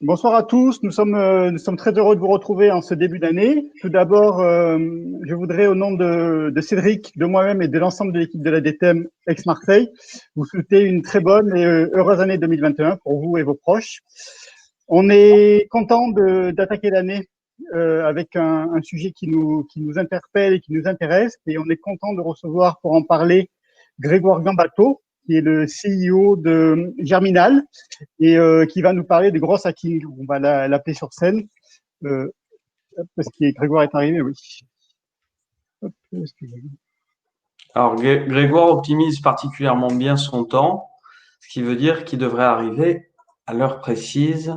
Bonsoir à tous. Nous sommes très heureux de vous retrouver en ce début d'année. Tout d'abord, je voudrais, au nom de Cédric, de moi-même et de l'ensemble de l'équipe de la DTM Aix-Marseille, vous souhaiter une très bonne et heureuse année 2021 pour vous et vos proches. On est content d'attaquer l'année avec un sujet qui nous interpelle et qui nous intéresse. Et on est content de recevoir pour en parler Grégoire Gambato, qui est le CEO de Germinal et qui va nous parler des gros hacking. On va l'appeler sur scène parce que Grégoire est arrivé, oui. Hop, Alors, Grégoire optimise particulièrement bien son temps, ce qui veut dire qu'il devrait arriver à l'heure précise,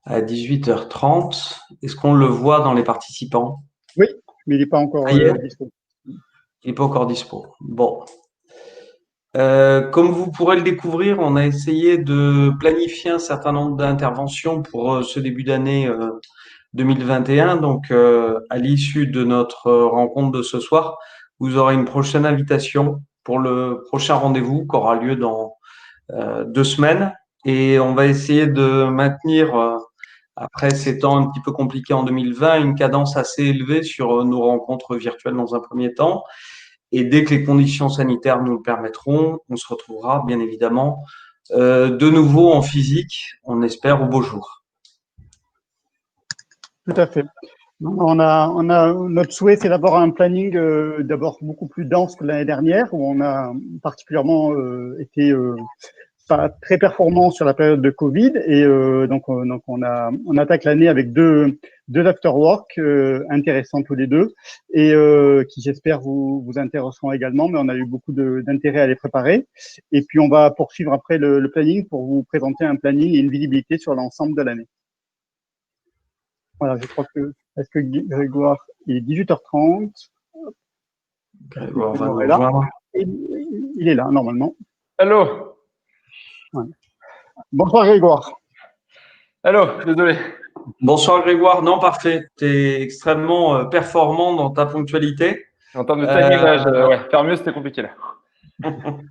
à 18h30. Est-ce qu'on le voit dans les participants? Oui, mais il n'est pas encore Ça y est, dispo. il n'est pas encore dispo. Bon. Comme vous pourrez le découvrir, on a essayé de planifier un certain nombre d'interventions pour ce début d'année 2021. Donc, à l'issue de notre rencontre de ce soir, vous aurez une prochaine invitation pour le prochain rendez-vous qui aura lieu dans 2 semaines. Et on va essayer de maintenir, après ces temps un petit peu compliqués en 2020, une cadence assez élevée sur nos rencontres virtuelles dans un premier temps. Et dès que les conditions sanitaires nous le permettront, on se retrouvera bien évidemment de nouveau en physique, on espère au beau jour. Tout à fait. Notre souhait, c'est d'avoir un planning d'abord beaucoup plus dense que l'année dernière, où on a particulièrement été pas très performant sur la période de Covid. Et donc on attaque l'année avec deux afterwork intéressants tous les deux et qui j'espère vous intéresseront également. Mais on a eu beaucoup d'intérêt à les préparer. Et puis on va poursuivre après le planning pour vous présenter un planning et une visibilité sur l'ensemble de l'année. Voilà, je crois que est-ce que Grégoire, il est 18h30. Grégoire va Grégoire est nous là. rejoindre. Il est là normalement. Allô? Ouais. Bonsoir Grégoire. Allô, désolé. Bonsoir Grégoire, non parfait, tu es extrêmement performant dans ta ponctualité. En termes de timing, là, ouais, faire mieux, c'était compliqué là.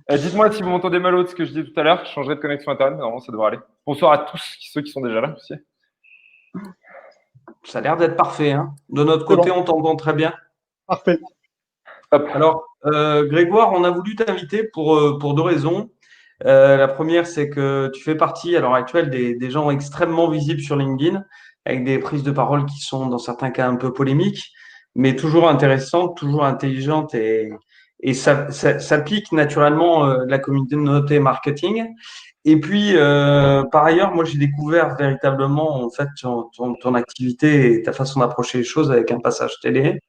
Dites-moi si vous m'entendez mal de ce que je dis tout à l'heure, je changerai de connexion internet, normalement ça devrait aller. Bonsoir à tous ceux qui sont déjà là aussi. Ça a l'air d'être parfait, hein. De notre C'est côté, bon. on t'entend très bien. Parfait. Hop. Alors, Grégoire, on a voulu t'inviter pour deux raisons. La première, c'est que tu fais partie à l'heure actuelle des gens extrêmement visibles sur LinkedIn, avec des prises de parole qui sont dans certains cas un peu polémiques, mais toujours intéressantes, toujours intelligentes et ça pique naturellement la communauté marketing. Et puis, par ailleurs, moi, j'ai découvert véritablement en fait ton activité et ta façon d'approcher les choses avec un passage télé.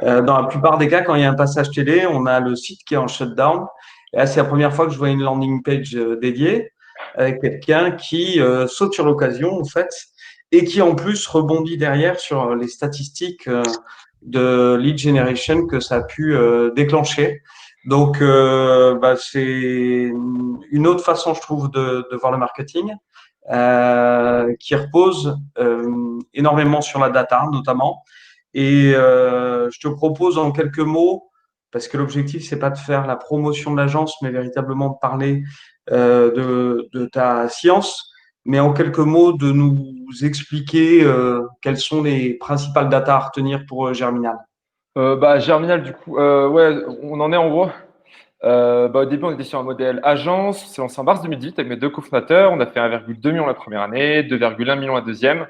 Dans la plupart des cas, quand il y a un passage télé, on a le site qui est en shutdown. Et là, c'est la première fois que je vois une landing page dédiée avec quelqu'un qui saute sur l'occasion, en fait, et qui en plus rebondit derrière sur les statistiques de lead generation que ça a pu déclencher. Donc, c'est une autre façon, je trouve, de voir le marketing qui repose énormément sur la data, notamment. Et je te propose en quelques mots, parce que l'objectif, c'est pas de faire la promotion de l'agence, mais véritablement de parler de ta science, mais en quelques mots, de nous expliquer quelles sont les principales datas à retenir pour Germinal. Germinal, du coup, ouais, on en est en gros. Au début, on était sur un modèle agence. On s'est lancé en mars 2018 avec mes deux cofondateurs. On a fait 1,2 million la première année, 2,1 million la deuxième.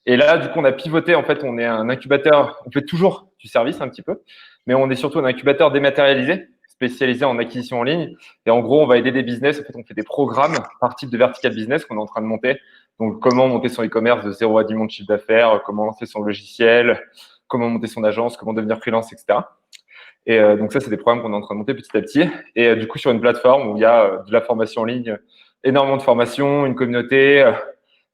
Et là, du coup, on a pivoté. En fait, on est un incubateur. On fait toujours du service un petit peu, mais on est surtout un incubateur dématérialisé, spécialisé en acquisition en ligne. Et en gros, on va aider des business. En fait, on fait des programmes par type de vertical business qu'on est en train de monter. Donc, comment monter son e-commerce de 0 à 10 millions de chiffre d'affaires, comment lancer son logiciel, comment monter son agence, comment devenir freelance, etc. Et donc ça, c'est des programmes qu'on est en train de monter petit à petit. Et du coup, sur une plateforme où il y a de la formation en ligne, énormément de formation, une communauté,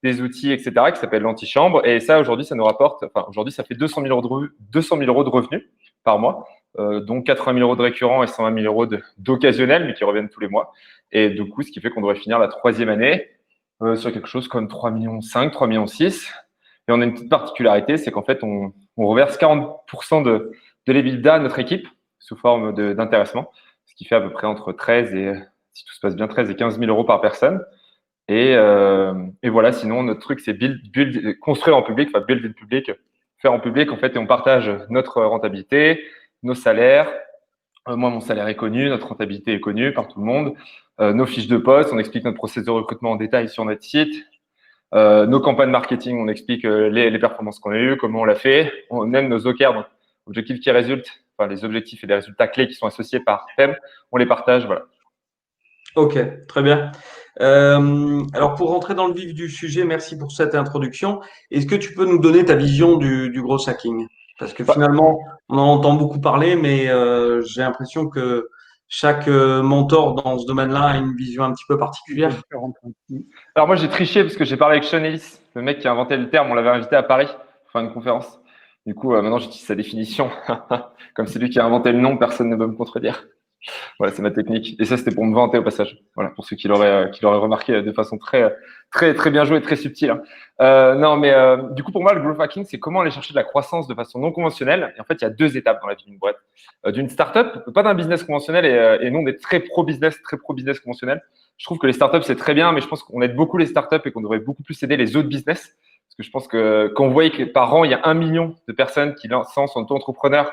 des outils, etc., qui s'appelle l'Antichambre. Et ça, aujourd'hui, ça nous rapporte, enfin, aujourd'hui, ça fait 200 000 euros de revenus par mois, dont 80 000 euros de récurrents et 120 000 euros d'occasionnels, mais qui reviennent tous les mois. Et du coup, ce qui fait qu'on devrait finir la troisième année sur quelque chose comme 3,5 millions, 3,6 millions. Et on a une petite particularité, c'est qu'en fait, on reverse 40% de l'EBITDA à notre équipe sous forme d'intéressement, ce qui fait à peu près entre 13 et, si tout se passe bien, 13 et 15 000 euros par personne. Et voilà, sinon, notre truc, c'est construire en public, enfin, build in public, faire en public, en fait, et on partage notre rentabilité, nos salaires. Moi, mon salaire est connu, notre rentabilité est connue par tout le monde. Nos fiches de poste, on explique notre processus de recrutement en détail sur notre site. Nos campagnes marketing, on explique les performances qu'on a eues, comment on l'a fait. On aime nos OKR, donc objectifs qui résultent, enfin les objectifs et les résultats clés qui sont associés par thème, on les partage, voilà. Ok, très bien. Alors pour rentrer dans le vif du sujet, merci pour cette introduction. Est-ce que tu peux nous donner ta vision du gros hacking? Parce que finalement, on en entend beaucoup parler, mais j'ai l'impression que chaque mentor dans ce domaine-là a une vision un petit peu particulière. Alors moi, j'ai triché parce que j'ai parlé avec Sean Ellis, le mec qui a inventé le terme. On l'avait invité à Paris pour faire une conférence. Du coup, maintenant, j'utilise sa définition. Comme c'est lui qui a inventé le nom, personne ne peut me contredire. Voilà, c'est ma technique. Et ça, c'était pour me vanter au passage. Voilà, pour ceux qui l'auraient remarqué de façon très bien jouée, très subtile. Non, mais du coup, pour moi, le growth hacking, c'est comment aller chercher de la croissance de façon non conventionnelle. Et en fait, il y a deux étapes dans la vie d'une boîte. D'une startup, pas d'un business conventionnel et non des très pro-business conventionnel. Je trouve que les startups, c'est très bien, mais je pense qu'on aide beaucoup les startups et qu'on devrait beaucoup plus aider les autres business. Parce que je pense que quand vous voyez que par an, il y a 1 million de personnes qui lancent en auto-entrepreneur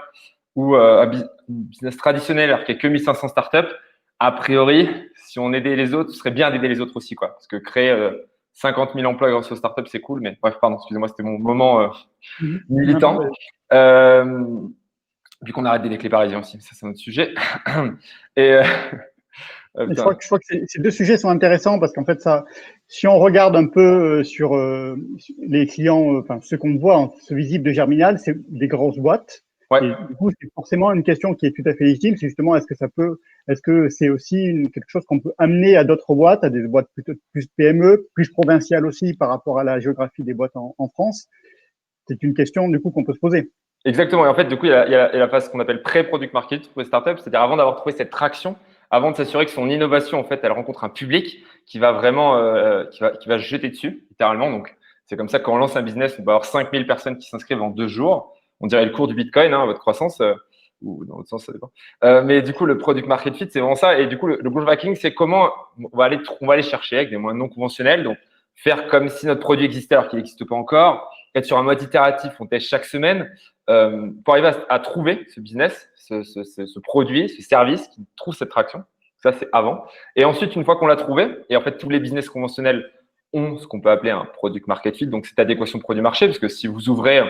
ou un business traditionnel alors qu'il n'y a que 1500 startups, a priori, si on aidait les autres, ce serait bien d'aider les autres aussi, quoi. Parce que créer 50 000 emplois grâce aux startups, c'est cool. Mais bref, pardon, excusez-moi, c'était mon moment militant. Vu qu'on arrête d'aider les parisiens aussi, ça c'est notre sujet. Et je crois que ces deux sujets sont intéressants parce qu'en fait, si on regarde un peu sur les clients, enfin ceux qu'on voit, ceux visibles de Germinal, c'est des grosses boîtes. Ouais. Et du coup, c'est forcément une question qui est tout à fait légitime. C'est justement, est-ce que c'est aussi quelque chose qu'on peut amener à d'autres boîtes, à des boîtes plutôt plus PME, plus provinciales aussi par rapport à la géographie des boîtes en France? C'est une question du coup qu'on peut se poser. Exactement. Et en fait, du coup, il y a la phase qu'on appelle pré-product market pour les startups, c'est-à-dire avant d'avoir trouvé cette traction, avant de s'assurer que son innovation, en fait, elle rencontre un public qui va vraiment, qui va jeter dessus, littéralement. Donc, c'est comme ça que quand on lance un business, on va avoir 5000 personnes qui s'inscrivent en 2 jours. On dirait le cours du Bitcoin, votre croissance, ou dans l'autre sens, ça dépend. Mais du coup, le product market fit, c'est vraiment ça. Et du coup, le growth hacking, c'est comment on va aller chercher avec des moyens non conventionnels. Donc, faire comme si notre produit existait alors qu'il n'existe pas encore. Être sur un mode itératif, on teste chaque semaine pour arriver à trouver ce business, ce produit, ce service qui trouve cette traction. Ça, c'est avant. Et ensuite, une fois qu'on l'a trouvé, et en fait, tous les business conventionnels ont ce qu'on peut appeler un product market fit, donc cette adéquation produit-marché, parce que si vous ouvrez,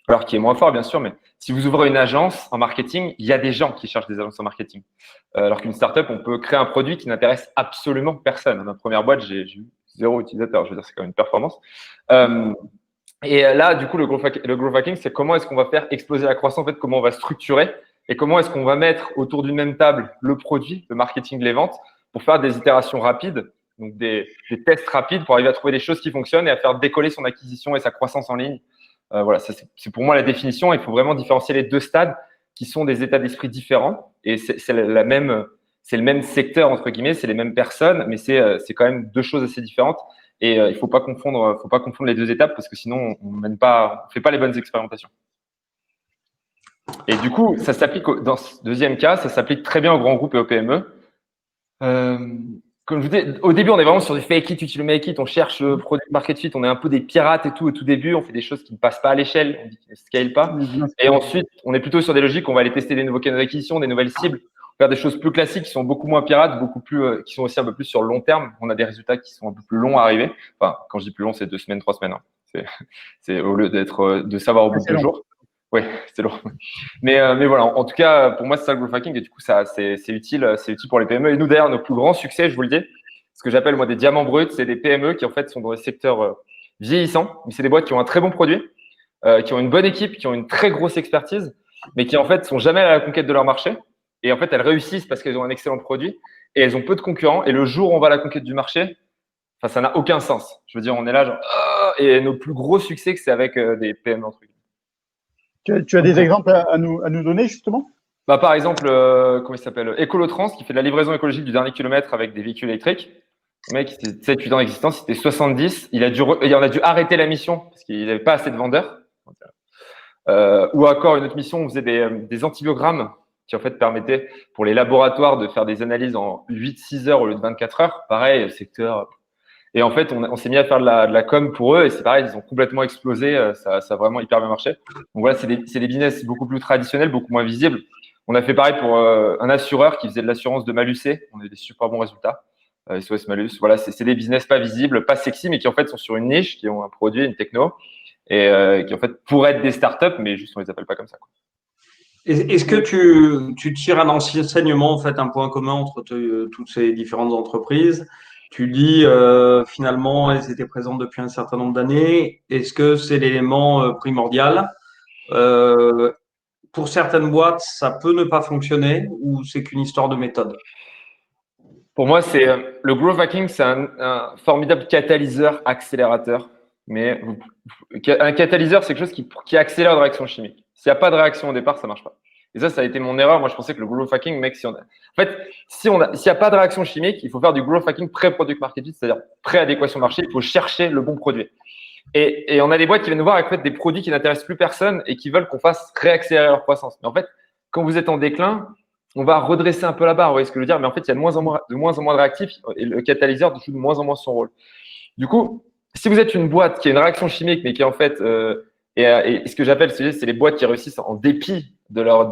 alors qui est moins fort bien sûr, mais si vous ouvrez une agence en marketing, il y a des gens qui cherchent des agences en marketing. Alors qu'une startup, on peut créer un produit qui n'intéresse absolument personne. Dans ma première boîte, j'ai eu 0 utilisateur. Je veux dire, c'est quand même une performance. Et là, du coup, le growth hacking, c'est comment est-ce qu'on va faire exploser la croissance, en fait, comment on va structurer et comment est-ce qu'on va mettre autour d'une même table le produit, le marketing, les ventes pour faire des itérations rapides, donc des tests rapides pour arriver à trouver des choses qui fonctionnent et à faire décoller son acquisition et sa croissance en ligne. Voilà, c'est pour moi la définition. Il faut vraiment différencier les deux stades qui sont des états d'esprit différents et c'est le même secteur entre guillemets, c'est les mêmes personnes, mais c'est quand même deux choses assez différentes. Et il faut pas confondre les deux étapes parce que sinon on fait pas les bonnes expérimentations. Et du coup, ça s'applique dans ce deuxième cas, ça s'applique très bien aux grands groupes et aux PME. Comme je vous disais, au début, on est vraiment sur du fake it, utile make it, on cherche le product market fit, on est un peu des pirates et tout au tout début, on fait des choses qui ne passent pas à l'échelle, on dit qu'ils ne scale pas. Et ensuite, on est plutôt sur des logiques, on va aller tester des nouveaux canaux d'acquisition, des nouvelles cibles, faire des choses plus classiques qui sont beaucoup moins pirates, qui sont aussi un peu plus sur le long terme. On a des résultats qui sont un peu plus longs à arriver. Enfin, quand je dis plus long, c'est 2 semaines, 3 semaines. Hein. C'est au lieu de savoir au bout de 2 jours. Oui, c'est long. Mais voilà, en tout cas, pour moi, c'est ça le growth hacking et du coup, c'est utile pour les PME. Et nous, d'ailleurs, nos plus grands succès, je vous le dis, ce que j'appelle moi des diamants bruts, c'est des PME qui en fait sont dans des secteurs vieillissants, mais c'est des boîtes qui ont un très bon produit, qui ont une bonne équipe, qui ont une très grosse expertise, mais qui en fait sont jamais à la conquête de leur marché. Et en fait, elles réussissent parce qu'elles ont un excellent produit et elles ont peu de concurrents. Et le jour où on va à la conquête du marché, enfin, ça n'a aucun sens. Je veux dire, on est là genre, et nos plus gros succès, c'est avec des PME entre guillemets. Tu as des exemples à nous donner, justement? Par exemple, comment il s'appelle? Ecolotrans, qui fait de la livraison écologique du dernier kilomètre avec des véhicules électriques. Le mec, c'était 7-8 ans d'existence, il était 70. On a dû arrêter la mission parce qu'il n'avait pas assez de vendeurs. Ou encore une autre mission, on faisait des antibiogrammes qui en fait permettaient pour les laboratoires de faire des analyses en 8-6 heures au lieu de 24 heures. Pareil, secteur. Et en fait, on s'est mis à faire de la com pour eux et c'est pareil, ils ont complètement explosé. Ça a vraiment hyper bien marché. Donc voilà, c'est des business beaucoup plus traditionnels, beaucoup moins visibles. On a fait pareil pour un assureur qui faisait de l'assurance de Malucé. On a eu des super bons résultats. SOS Malus. Voilà, c'est des business pas visibles, pas sexy, mais qui en fait sont sur une niche, qui ont un produit, une techno, et qui en fait pourraient être des startups, mais juste on les appelle pas comme ça, quoi. Est-ce que tu tires un enseignement, en fait, un point commun entre toutes ces différentes entreprises? Tu dis finalement, elles étaient présentes depuis un certain nombre d'années. Est-ce que c'est l'élément primordial? Pour certaines boîtes, ça peut ne pas fonctionner ou c'est qu'une histoire de méthode? Pour moi, c'est le growth hacking, c'est un formidable catalyseur, accélérateur. Mais un catalyseur, c'est quelque chose qui accélère la réaction chimique. S'il n'y a pas de réaction au départ, ça marche pas. Et ça a été mon erreur. Moi, je pensais que le growth hacking, mec, en fait, s'il n'y a pas de réaction chimique, il faut faire du growth hacking pré-product market fit, c'est-à-dire pré-adéquation marché. Il faut chercher le bon produit. Et on a des boîtes qui viennent nous voir avec en fait, des produits qui n'intéressent plus personne et qui veulent qu'on fasse réaccélérer leur croissance. Mais en fait, quand vous êtes en déclin, on va redresser un peu la barre, vous voyez ce que je veux dire? Mais en fait, il y a de moins en moins de réactifs et le catalyseur joue de moins en moins son rôle. Du coup, si vous êtes une boîte qui a une réaction chimique, mais qui en fait, et ce que j'appelle, c'est les boîtes qui réussissent en dépit de leur,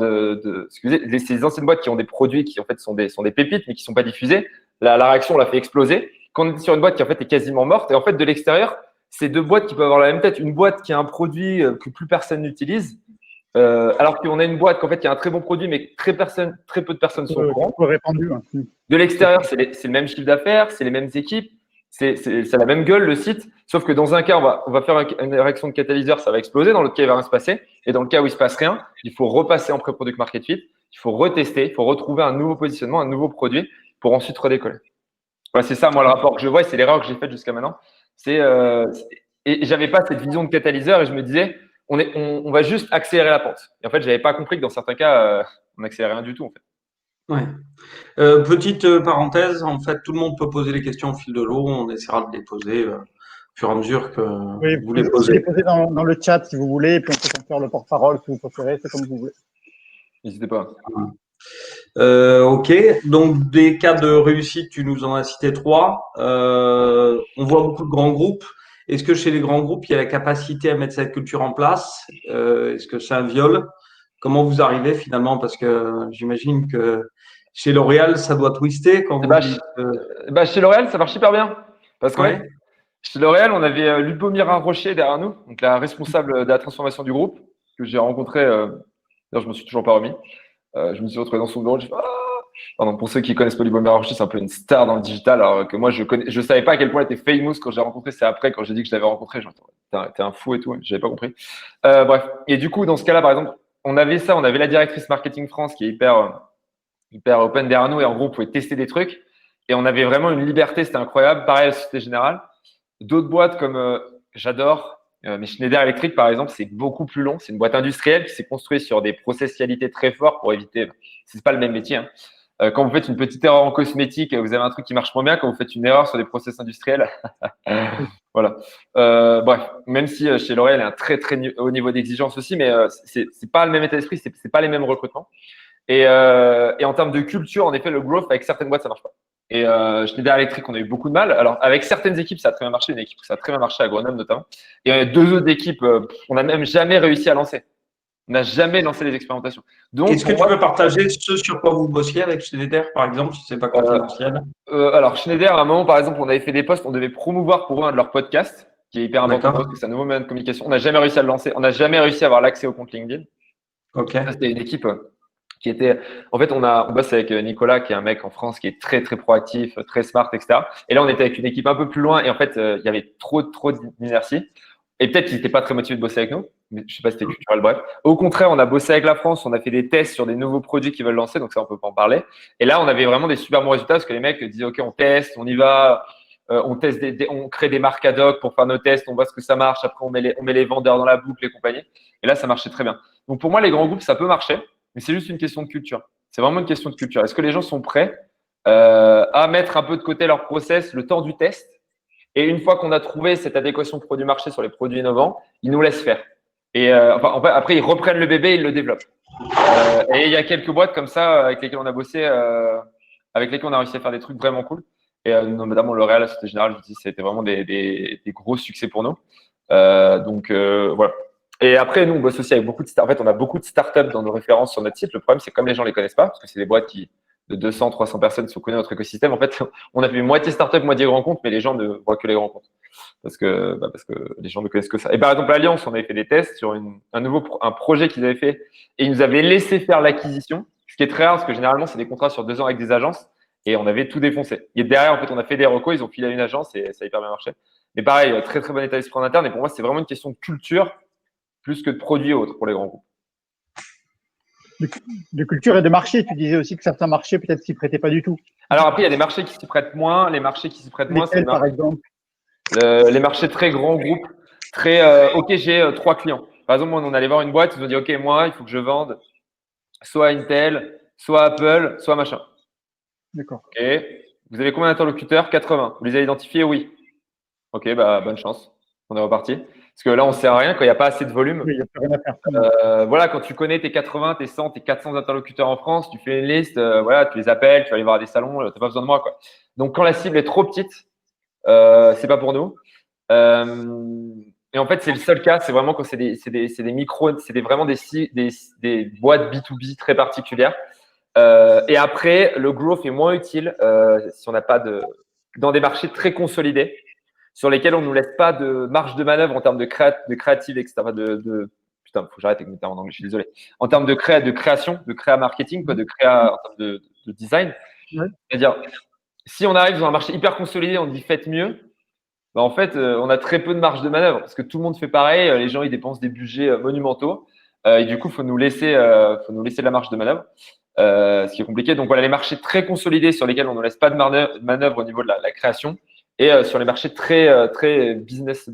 excusez, ces anciennes boîtes qui ont des produits qui en fait sont des pépites, mais qui sont pas diffusés. La réaction, on l'a fait exploser. Quand on est sur une boîte qui en fait est quasiment morte, et en fait de l'extérieur, c'est deux boîtes qui peuvent avoir la même tête. Une boîte qui a un produit que plus personne n'utilise, alors qu'on a une boîte qu'en fait qui a un très bon produit, mais très peu de personnes sont au courant. Répandu. De l'extérieur, c'est le même chiffre d'affaires, c'est les mêmes équipes, c'est la même gueule le site, sauf que dans un cas, on va faire une réaction de catalyseur, ça va exploser. Dans l'autre cas, il va rien se passer. Et dans le cas où il se passe rien, il faut repasser en pré-product market fit, il faut retester, il faut retrouver un nouveau positionnement, un nouveau produit pour ensuite redécoller. Voilà, c'est ça, moi, le rapport que je vois, et c'est l'erreur que j'ai faite jusqu'à maintenant. Et j'avais pas cette vision de catalyseur et je me disais, on va juste accélérer la pente. Et en fait, j'avais pas compris que dans certains cas, on n'accélérait rien du tout, en fait. Ouais. Petite parenthèse, en fait, tout le monde peut poser les questions au fil de l'eau. On essaiera de les poser au fur et à mesure que vous les posez. Les poser dans le chat si vous voulez, et puis on peut faire le porte-parole si vous préférez, c'est comme vous voulez. N'hésitez pas. Ok, donc des cas de réussite, tu nous en as cité 3. On voit beaucoup de grands groupes. Est-ce que chez les grands groupes, il y a la capacité à mettre cette culture en place? Est-ce que c'est un viol? Comment vous arrivez finalement? Parce que j'imagine que chez L'Oréal, ça doit twister quand vous dites… Chez L'Oréal, ça marche hyper bien. Parce que Ouais. chez L'Oréal, on avait Lubomira Rocher derrière nous, donc la responsable de la transformation du groupe, que j'ai rencontrée. D'ailleurs, je me suis toujours pas remis. Je me suis retrouvé dans son bureau. J'ai fait, pardon, pour ceux qui connaissent pas Lubomira Rocher, c'est un peu une star dans le digital, alors que moi, je savais pas à quel point elle était famous quand je l'ai rencontrée. C'est après, quand j'ai dit que je l'avais rencontrée, je me suis dit, t'es un fou et tout. J'avais pas compris. Bref. Et du coup, dans ce cas-là, par exemple, on avait la directrice marketing France qui est hyper open derrière nous et en gros, on pouvait tester des trucs et on avait vraiment une liberté, c'était incroyable. Pareil à la Société Générale. D'autres boîtes comme j'adore, mais Schneider Electric par exemple, c'est beaucoup plus long. C'est une boîte industrielle qui s'est construite sur des process qualité très forts pour éviter. C'est pas le même métier. Hein. Quand vous faites une petite erreur en cosmétique, vous avez un truc qui marche moins bien. Quand vous faites une erreur sur des process industriels, voilà. Bref, même si chez L'Oréal, il y a un très haut niveau d'exigence aussi, mais c'est pas le même état d'esprit, c'est pas les mêmes recrutements. Et en termes de culture, en effet, le growth avec certaines boîtes, ça marche pas. Et Schneider Electric, on a eu beaucoup de mal. Alors, avec certaines équipes, ça a très bien marché. Une équipe où ça a très bien marché à Grenoble notamment. Et deux autres équipes, on n'a même jamais réussi à lancer. On n'a jamais lancé les expérimentations. Donc, est-ce que tu peux partager ce sur quoi vous bossiez avec Schneider, par exemple, si c'est pas confidentiel? Alors, Schneider, à un moment, par exemple, on avait fait des posts, on devait promouvoir pour eux un de leurs podcasts, qui est hyper important parce que c'est un nouveau moyen de communication. On n'a jamais réussi à le lancer. On n'a jamais réussi à avoir l'accès au compte LinkedIn. Ok. Ça, c'était une équipe qui était… En fait, on bosse avec Nicolas, qui est un mec en France qui est très, très proactif, très smart, etc. Et là, on était avec une équipe un peu plus loin et en fait, il y avait trop d'inertie. Et peut-être qu'ils n'étaient pas très motivés de bosser avec nous, mais je sais pas si c'était culturel, bref. Au contraire, on a bossé avec la France, on a fait des tests sur des nouveaux produits qu'ils veulent lancer, donc ça, on peut pas en parler. Et là, on avait vraiment des super bons résultats parce que les mecs disaient, OK, on teste, on y va, on teste on crée des marques ad hoc pour faire nos tests, on voit ce que ça marche, après on met les vendeurs dans la boucle, les compagnies. Et là, ça marchait très bien. Donc pour moi, les grands groupes, ça peut marcher, mais c'est juste une question de culture. C'est vraiment une question de culture. Est-ce que les gens sont prêts à mettre un peu de côté leur process le temps du test? Et une fois qu'on a trouvé cette adéquation produit-marché sur les produits innovants, ils nous laissent faire. Et après, ils reprennent le bébé et ils le développent. Et il y a quelques boîtes comme ça avec lesquelles on a bossé, avec lesquelles on a réussi à faire des trucs vraiment cool. Et notamment L'Oréal, la Société Générale, je dis, ça a été vraiment des gros succès pour nous. Donc, voilà. Et après, nous, on bosse aussi avec beaucoup de startups. En fait, on a beaucoup de startups dans nos références sur notre site. Le problème, c'est que comme les gens ne les connaissent pas, parce que c'est des boîtes de 200, 300 personnes qui connaissent notre écosystème, en fait, on a fait moitié startup, moitié grands comptes, mais les gens ne voient que les grands comptes. Parce que les gens ne connaissent que ça. Et par exemple, Alliance, on avait fait des tests sur un projet qu'ils avaient fait et ils nous avaient laissé faire l'acquisition, ce qui est très rare parce que généralement, c'est des contrats sur 2 ans avec des agences et on avait tout défoncé. Et derrière, en fait, on a fait des recos, ils ont filé à une agence et ça a hyper bien marché. Mais pareil, très, très bon état d'esprit en interne. Et pour moi, c'est vraiment une question de culture plus que de produits autres pour les grands groupes. De culture et de marché. Tu disais aussi que certains marchés peut-être s'y prêtaient pas du tout. Alors après, il y a des marchés qui s'y prêtent moins. Les marchés qui s'y prêtent moins, c'est par exemple. les marchés très grands groupes, très OK, j'ai 3 clients. Par exemple, moi, on allait voir une boîte, ils nous ont dit OK, moi, il faut que je vende soit Intel, soit Apple, soit machin. D'accord. OK. Vous avez combien d'interlocuteurs? 80. Vous les avez identifiés? Oui. OK, bah, bonne chance. On est reparti. Parce que là, on ne sert à rien quand il n'y a pas assez de volume. Oui, il n'y a plus rien à faire. Voilà, quand tu connais tes 80, tes 100, tes 400 interlocuteurs en France, tu fais une liste, voilà, tu les appelles, tu vas aller voir à des salons, tu n'as pas besoin de moi, quoi. Donc, quand la cible est trop petite, c'est pas pour nous. Et en fait, c'est le seul cas, c'est vraiment quand c'est des micros, c'est vraiment des boîtes B2B très particulières. Et après, le growth est moins utile si on n'a pas dans des marchés très consolidés sur lesquels on ne nous laisse pas de marge de manœuvre en termes de créative, etc. Putain, faut que j'arrête avec mes termes en anglais, je suis désolé. En termes de création, de créa marketing, quoi, de créa en termes de design. Ouais. C'est-à-dire, si on arrive dans un marché hyper consolidé, on dit faites mieux. Bah, en fait, on a très peu de marge de manœuvre parce que tout le monde fait pareil. Les gens, ils dépensent des budgets monumentaux. Et du coup, faut nous laisser de la marge de manœuvre, ce qui est compliqué. Donc voilà, les marchés très consolidés sur lesquels on ne laisse pas de manœuvre au niveau de la création et sur les marchés très business to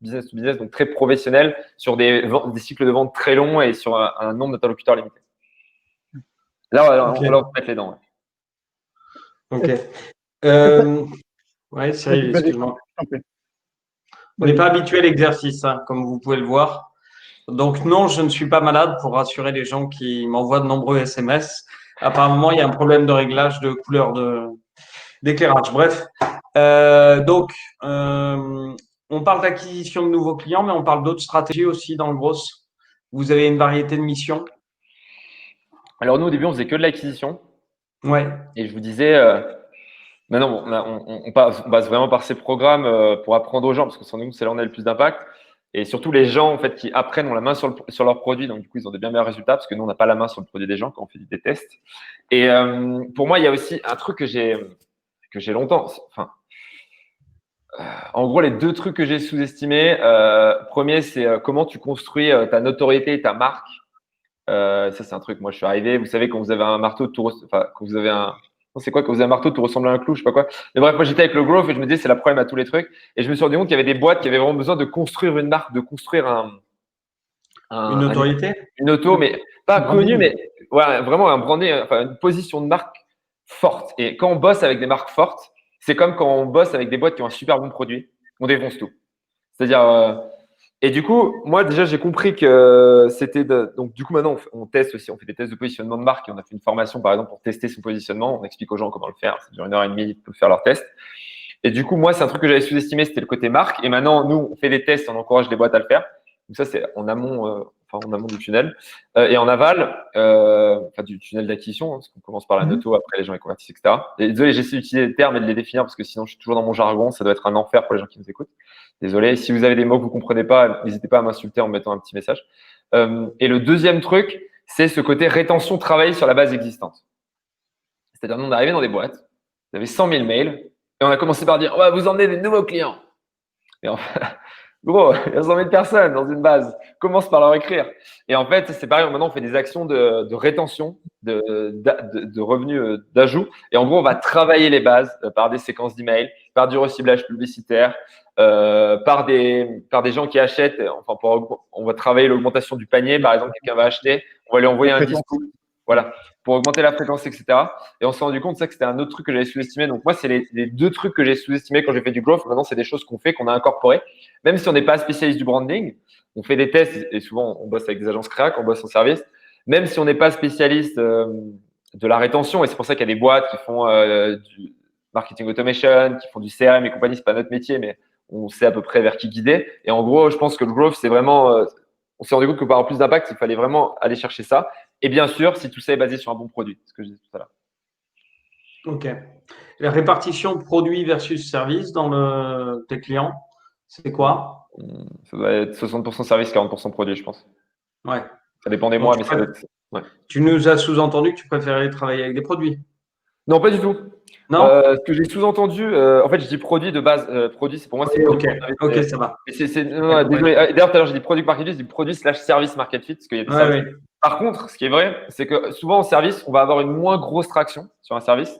business, donc très professionnels, sur des cycles de vente très longs et sur un nombre d'interlocuteurs limité. Là, on va mettre les dents. Ouais. Ok. Ouais, Cyril, excuse-moi. On n'est pas habitué à l'exercice, hein, comme vous pouvez le voir. Donc non, je ne suis pas malade pour rassurer les gens qui m'envoient de nombreux SMS. Apparemment, il y a un problème de réglage de couleur d'éclairage. Bref, on parle d'acquisition de nouveaux clients, mais on parle d'autres stratégies aussi dans le gros. Vous avez une variété de missions. Alors nous, au début, on faisait que de l'acquisition. Ouais. Et je vous disais, maintenant, on passe vraiment par ces programmes pour apprendre aux gens, parce que sans nous, c'est là où on a le plus d'impact. Et surtout, les gens en fait, qui apprennent ont la main sur leur produit. Donc, du coup, ils ont des bien meilleurs résultats, parce que nous, on n'a pas la main sur le produit des gens quand on fait des tests. Et pour moi, il y a aussi un truc que j'ai longtemps. Enfin, en gros, les 2 trucs que j'ai sous-estimés. Premier, c'est comment tu construis ta notoriété et ta marque. Ça, c'est un truc. Moi, je suis arrivé. Vous savez, quand vous avez un marteau, quand vous avez un. C'est quoi quand vous avez un marteau, tout ressemble à un clou, je sais pas quoi. Mais bref, moi, j'étais avec le growth et je me disais, c'est la problème à tous les trucs. Et je me suis rendu compte qu'il y avait des boîtes qui avaient vraiment besoin de construire une marque, de construire une notoriété. Une auto, mais pas connue, mais voilà, vraiment un branding, enfin, une position de marque forte. Et quand on bosse avec des marques fortes, c'est comme quand on bosse avec des boîtes qui ont un super bon produit, on défonce tout. C'est-à-dire, et du coup, moi déjà, j'ai compris que c'était donc du coup maintenant on teste aussi, on fait des tests de positionnement de marque et on a fait une formation par exemple pour tester son positionnement. On explique aux gens comment le faire. Ça dure 1h30, ils peuvent faire leur test. Et du coup, moi, c'est un truc que j'avais sous-estimé, c'était le côté marque. Et maintenant, nous, on fait des tests, on encourage les boîtes à le faire. Donc ça, c'est en amont du tunnel et en aval, du tunnel d'acquisition, hein, parce qu'on commence par la noto, après les gens les convertissent, etc. Et désolé, j'essaie d'utiliser les termes et de les définir parce que sinon, je suis toujours dans mon jargon. Ça doit être un enfer pour les gens qui nous écoutent. Désolé. Si vous avez des mots que vous comprenez pas, n'hésitez pas à m'insulter en me mettant un petit message. Et le deuxième truc, c'est ce côté rétention travail sur la base existante. C'est-à-dire, nous, on est arrivé dans des boîtes, vous avez 100 000 mails, et on a commencé par dire, on va vous emmener des nouveaux clients. Et en fait, gros, il y a 100 000 personnes dans une base. Commence par leur écrire. Et en fait, c'est pareil. Maintenant, on fait des actions de rétention, de revenus d'ajout. Et en gros, on va travailler les bases par des séquences d'emails, par du reciblage publicitaire, par des gens qui achètent. Enfin, on va travailler l'augmentation du panier. Par exemple, quelqu'un va acheter, on va lui envoyer un discours. Voilà, pour augmenter la fréquence, etc. Et on s'est rendu compte que c'était un autre truc que j'avais sous-estimé. Donc moi, c'est les 2 trucs que j'ai sous-estimés quand j'ai fait du growth. Maintenant, c'est des choses qu'on fait, qu'on a incorporées. Même si on n'est pas spécialiste du branding, on fait des tests et souvent, on bosse avec des agences créa, on bosse en service. Même si on n'est pas spécialiste de la rétention, et c'est pour ça qu'il y a des boîtes qui font marketing automation, qui font du CRM et compagnie. C'est pas notre métier, mais on sait à peu près vers qui guider. Et en gros, je pense que le growth, c'est vraiment, on s'est rendu compte que pour avoir plus d'impact, il fallait vraiment aller chercher ça. Et bien sûr, si tout ça est basé sur un bon produit, ce que je disais tout à l'heure. Ok. La répartition produit versus service dans tes clients, c'est quoi? Ça doit être 60% service, 40% produit, je pense. Ouais. Ça dépend des Donc, mois, mais ça doit être… Ouais. Tu nous as sous-entendu que tu préférais travailler avec des produits. Non, pas du tout. Non? Ce que j'ai sous-entendu, en fait, je dis produit de base. Produit, c'est pour moi, c'est Oui, produit. ok, ça va. Non, désolé. D'ailleurs, tout à l'heure, j'ai dit produit market fit, je dis produit slash service market fit, parce qu'il y a des Ouais, services. ouais. Par contre, ce qui est vrai, c'est que souvent en service, on va avoir une moins grosse traction sur un service,